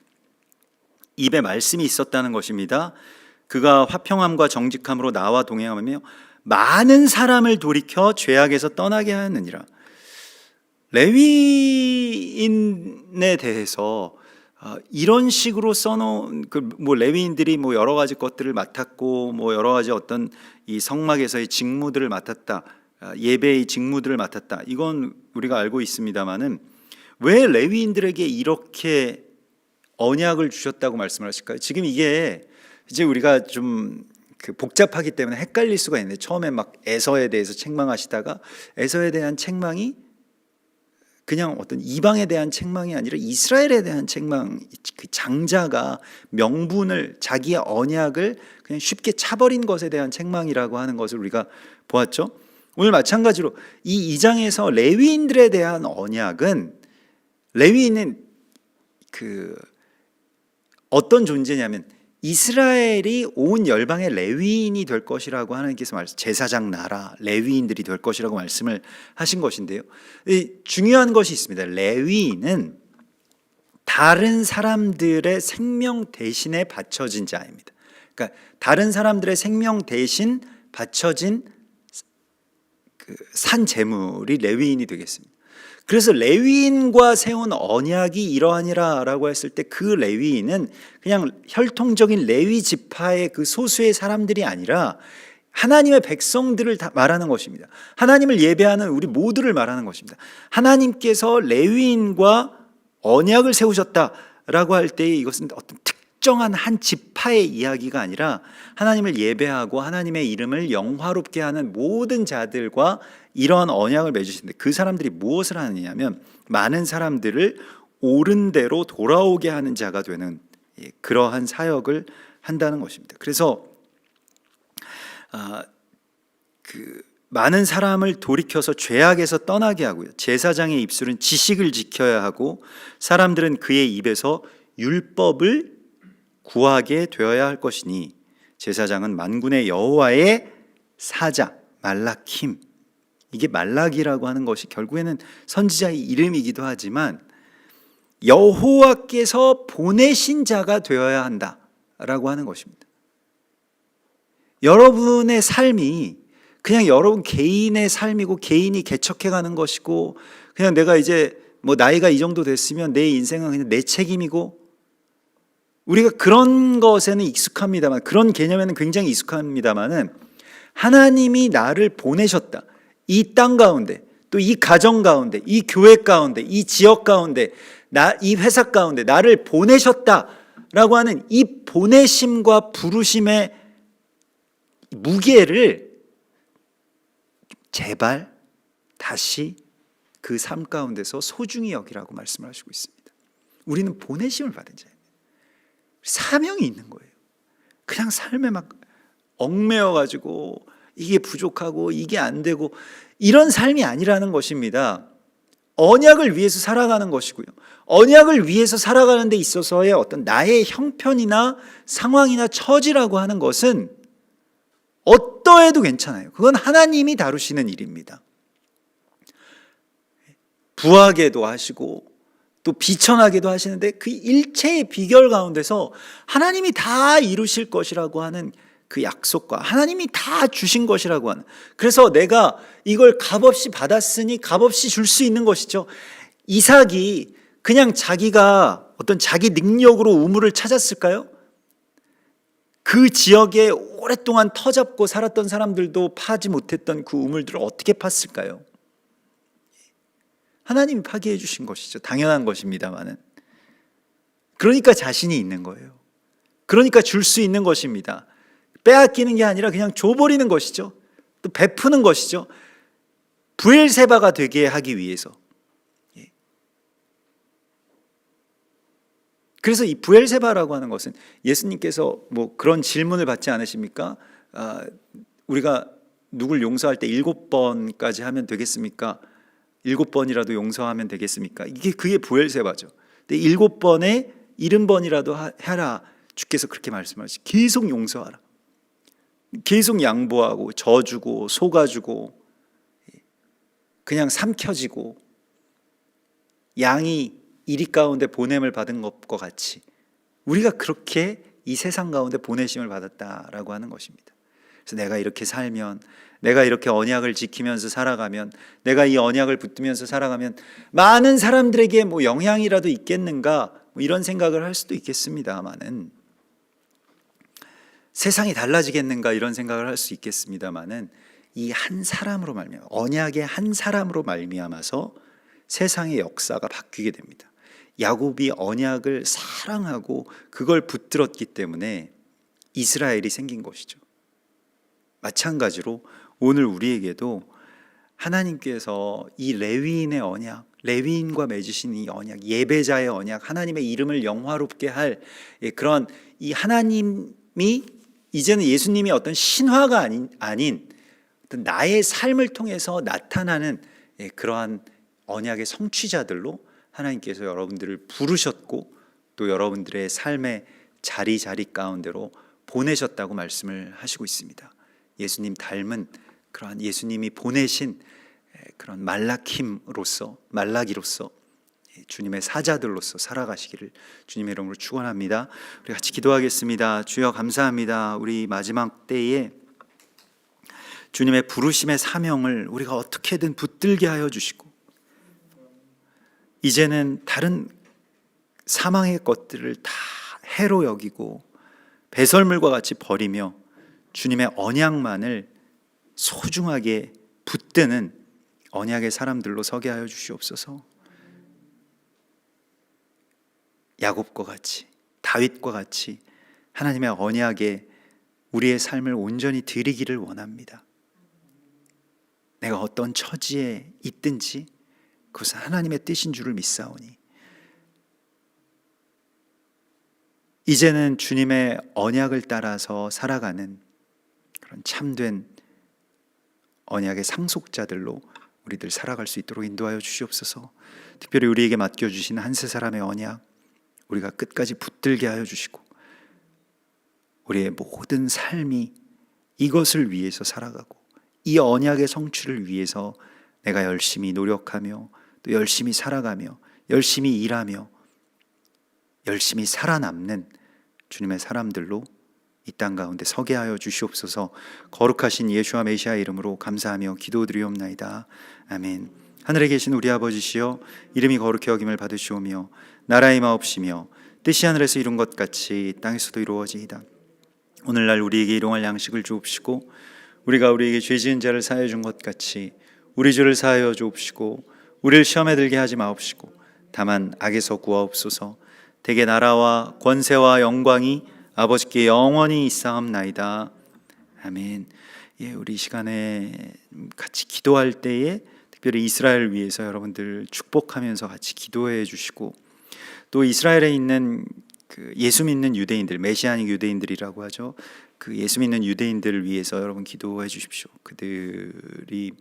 입에 말씀이 있었다는 것입니다. 그가 화평함과 정직함으로 나와 동행하며 많은 사람을 돌이켜 죄악에서 떠나게 하였느니라. 레위인에 대해서 이런 식으로 써놓은 레위인들이 여러 가지 것들을 맡았고 여러 가지 어떤 이 성막에서의 직무들을 맡았다, 예배의 직무들을 맡았다, 이건 우리가 알고 있습니다만은 왜 레위인들에게 이렇게 언약을 주셨다고 말씀을 하실까요? 지금 이게 이제 우리가 좀 복잡하기 때문에 헷갈릴 수가 있는데, 처음에 막 에서에 대해서 책망하시다가 에서에 대한 책망이 그냥 어떤 이방에 대한 책망이 아니라 이스라엘에 대한 책망, 그 장자가 명분을, 자기의 언약을 그냥 쉽게 차버린 것에 대한 책망이라고 하는 것을 우리가 보았죠. 오늘 마찬가지로 이 2장에서 레위인들에 대한 언약은, 레위인은 어떤 존재냐면 이스라엘이 온 열방의 레위인이 될 것이라고 하나님께서 제사장 나라, 레위인들이 될 것이라고 말씀을 하신 것인데요. 중요한 것이 있습니다. 레위인은 다른 사람들의 생명 대신에 바쳐진 자입니다. 그러니까 다른 사람들의 생명 대신 바쳐진 그 산 제물이 레위인이 되겠습니다. 그래서 레위인과 세운 언약이 이러하니라라고 했을 때 그 레위인은 그냥 혈통적인 레위 지파의 그 소수의 사람들이 아니라 하나님의 백성들을 다 말하는 것입니다. 하나님을 예배하는 우리 모두를 말하는 것입니다. 하나님께서 레위인과 언약을 세우셨다라고 할 때 이것은 어떤 특정한 한 지파의 이야기가 아니라 하나님을 예배하고 하나님의 이름을 영화롭게 하는 모든 자들과 이러한 언약을 맺으시는데, 그 사람들이 무엇을 하느냐면 많은 사람들을 옳은 대로 돌아오게 하는 자가 되는 그러한 사역을 한다는 것입니다. 그래서 많은 사람을 돌이켜서 죄악에서 떠나게 하고요, 제사장의 입술은 지식을 지켜야 하고 사람들은 그의 입에서 율법을 구하게 되어야 할 것이니 제사장은 만군의 여호와의 사자 말라킴, 이게 말라기라고 하는 것이 결국에는 선지자의 이름이기도 하지만 여호와께서 보내신 자가 되어야 한다라고 하는 것입니다. 여러분의 삶이 그냥 여러분 개인의 삶이고 개인이 개척해가는 것이고 그냥 내가 이제 뭐 나이가 이 정도 됐으면 내 인생은 그냥 내 책임이고, 우리가 그런 것에는 익숙합니다만, 그런 개념에는 굉장히 익숙합니다만은 하나님이 나를 보내셨다, 이 땅 가운데, 또 이 가정 가운데, 이 교회 가운데, 이 지역 가운데, 이 회사 가운데 나를 보내셨다라고 하는 이 보내심과 부르심의 무게를 제발 다시 그 삶 가운데서 소중히 여기라고 말씀을 하시고 있습니다. 우리는 보내심을 받은 자예요. 사명이 있는 거예요. 그냥 삶에 막 얽매여 가지고 이게 부족하고 이게 안 되고 이런 삶이 아니라는 것입니다. 언약을 위해서 살아가는 것이고요, 언약을 위해서 살아가는 데 있어서의 어떤 나의 형편이나 상황이나 처지라고 하는 것은 어떠해도 괜찮아요. 그건 하나님이 다루시는 일입니다. 부하게도 하시고 또 비천하게도 하시는데 그 일체의 비결 가운데서 하나님이 다 이루실 것이라고 하는 그 약속과 하나님이 다 주신 것이라고 하는, 그래서 내가 이걸 값없이 받았으니 값없이 줄 수 있는 것이죠. 이삭이 그냥 자기가 어떤 자기 능력으로 우물을 찾았을까요? 그 지역에 오랫동안 터잡고 살았던 사람들도 파지 못했던 그 우물들을 어떻게 팠을까요? 하나님이 파기해 주신 것이죠. 당연한 것입니다만은. 그러니까 자신이 있는 거예요. 그러니까 줄 수 있는 것입니다. 빼앗기는 게 아니라 그냥 줘버리는 것이죠. 또 베푸는 것이죠. 브엘세바가 되게 하기 위해서. 그래서 이 브엘세바라고 하는 것은 예수님께서 뭐 그런 질문을 받지 않으십니까? 우리가 누굴 용서할 때 7번까지 하면 되겠습니까? 7번이라도 용서하면 되겠습니까? 이게 그게 브엘세바죠. 근데 7번에 70번이라도 해라. 주께서 그렇게 말씀하시죠. 계속 용서하라. 계속 양보하고 져주고 속아주고 그냥 삼켜지고 양이 이리 가운데 보냄을 받은 것과 같이 우리가 그렇게 이 세상 가운데 보내심을 받았다라고 하는 것입니다. 그래서 내가 이렇게 살면, 내가 이렇게 언약을 지키면서 살아가면, 내가 이 언약을 붙들면서 살아가면 많은 사람들에게 뭐 영향이라도 있겠는가, 뭐 이런 생각을 할 수도 있겠습니다만은, 세상이 달라지겠는가 이런 생각을 할 수 있겠습니다만은, 이 한 사람으로 말미암아, 언약의 한 사람으로 말미암아서 세상의 역사가 바뀌게 됩니다. 야곱이 언약을 사랑하고 그걸 붙들었기 때문에 이스라엘이 생긴 것이죠. 마찬가지로 오늘 우리에게도 하나님께서 이 레위인의 언약, 레위인과 맺으신 이 언약, 예배자의 언약, 하나님의 이름을 영화롭게 할 그런 이 하나님이 이제는 예수님이 어떤 신화가 아닌 어떤 나의 삶을 통해서 나타나는 그러한 언약의 성취자들로 하나님께서 여러분들을 부르셨고 또 여러분들의 삶의 자리 가운데로 보내셨다고 말씀을 하시고 있습니다. 예수님 닮은 그러한 예수님이 보내신 그런 말라기로서 주님의 사자들로서 살아가시기를 주님의 이름으로 축원합니다. 우리 같이 기도하겠습니다. 주여 감사합니다. 우리 마지막 때에 주님의 부르심의 사명을 우리가 어떻게든 붙들게 하여 주시고, 이제는 다른 사망의 것들을 다 해로 여기고 배설물과 같이 버리며 주님의 언약만을 소중하게 붙드는 언약의 사람들로 서게 하여 주시옵소서. 야곱과 같이, 다윗과 같이 하나님의 언약에 우리의 삶을 온전히 드리기를 원합니다. 내가 어떤 처지에 있든지 그것은 하나님의 뜻인 줄을 믿사오니, 이제는 주님의 언약을 따라서 살아가는 그런 참된 언약의 상속자들로 우리들 살아갈 수 있도록 인도하여 주시옵소서. 특별히 우리에게 맡겨주신 한 세 사람의 언약, 우리가 끝까지 붙들게 하여 주시고, 우리의 모든 삶이 이것을 위해서 살아가고 이 언약의 성취를 위해서 내가 열심히 노력하며 또 열심히 살아가며 열심히 일하며 열심히 살아남는 주님의 사람들로 이 땅 가운데 서게 하여 주시옵소서. 거룩하신 예수와 메시아 이름으로 감사하며 기도드리옵나이다. 아멘. 하늘에 계신 우리 아버지시여, 이름이 거룩히 여김을 받으시오며 나라의 마옵시며 뜻이 하늘에서 이룬 것 같이 땅에서도 이루어지이다. 오늘날 우리에게 일용할 양식을 주옵시고, 우리가 우리에게 죄 지은 자를 사하여 준 것 같이 우리 죄를 사하여 주옵시고, 우리를 시험에 들게 하지 마옵시고 다만 악에서 구하옵소서. 대개 나라와 권세와 영광이 아버지께 영원히 있사옵나이다. 아멘. 예, 우리 시간에 같이 기도할 때에 특별히 이스라엘 위해서 여러분들 축복하면서 같이 기도해 주시고, 또 이스라엘에 있는 그 예수 믿는 유대인들, 메시아닉 유대인들이라고 하죠. 그 예수 믿는 유대인들을 위해서 여러분 기도해 주십시오. 그들이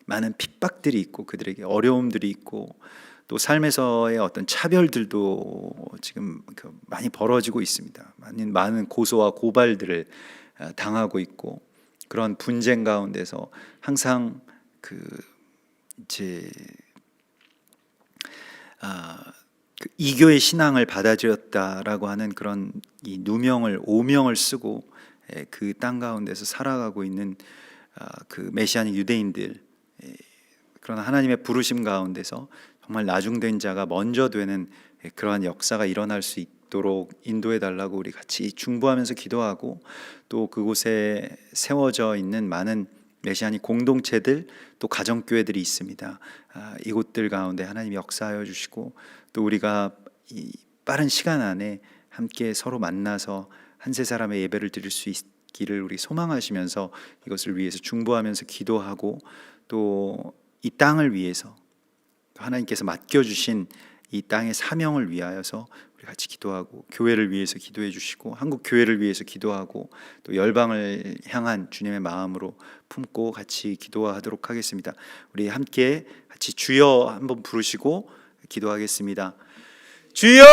많은 핍박들이 있고 그들에게 어려움들이 있고 또 삶에서의 어떤 차별들도 지금 많이 벌어지고 있습니다. 많은 고소와 고발들을 당하고 있고, 그런 분쟁 가운데서 항상 이교의 신앙을 받아들였다라고 하는 그런 이 누명을, 오명을 쓰고 그 땅 가운데서 살아가고 있는 그 메시아닉 유대인들, 그러나 하나님의 부르심 가운데서 정말 나중된 자가 먼저 되는 그러한 역사가 일어날 수 있도록 인도해 달라고 우리 같이 중보하면서 기도하고, 또 그곳에 세워져 있는 많은 메시아닉 공동체들, 또 가정교회들이 있습니다. 이곳들 가운데 하나님이 역사하여 주시고, 또 우리가 이 빠른 시간 안에 함께 서로 만나서 한 세 사람의 예배를 드릴 수 있기를 우리 소망하시면서 이것을 위해서 중보하면서 기도하고, 또 이 땅을 위해서 하나님께서 맡겨주신 이 땅의 사명을 위하여서 우리 같이 기도하고, 교회를 위해서 기도해 주시고, 한국 교회를 위해서 기도하고, 또 열방을 향한 주님의 마음으로 품고 같이 기도하도록 하겠습니다. 우리 함께 같이 주여 한번 부르시고 기도하겠습니다. 주여!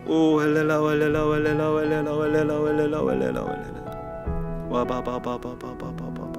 오 헬렐라 헬렐라 헬렐라 헬렐라 헬렐라 헬렐라 헬렐라 헬렐라 와바바바바바바바바바.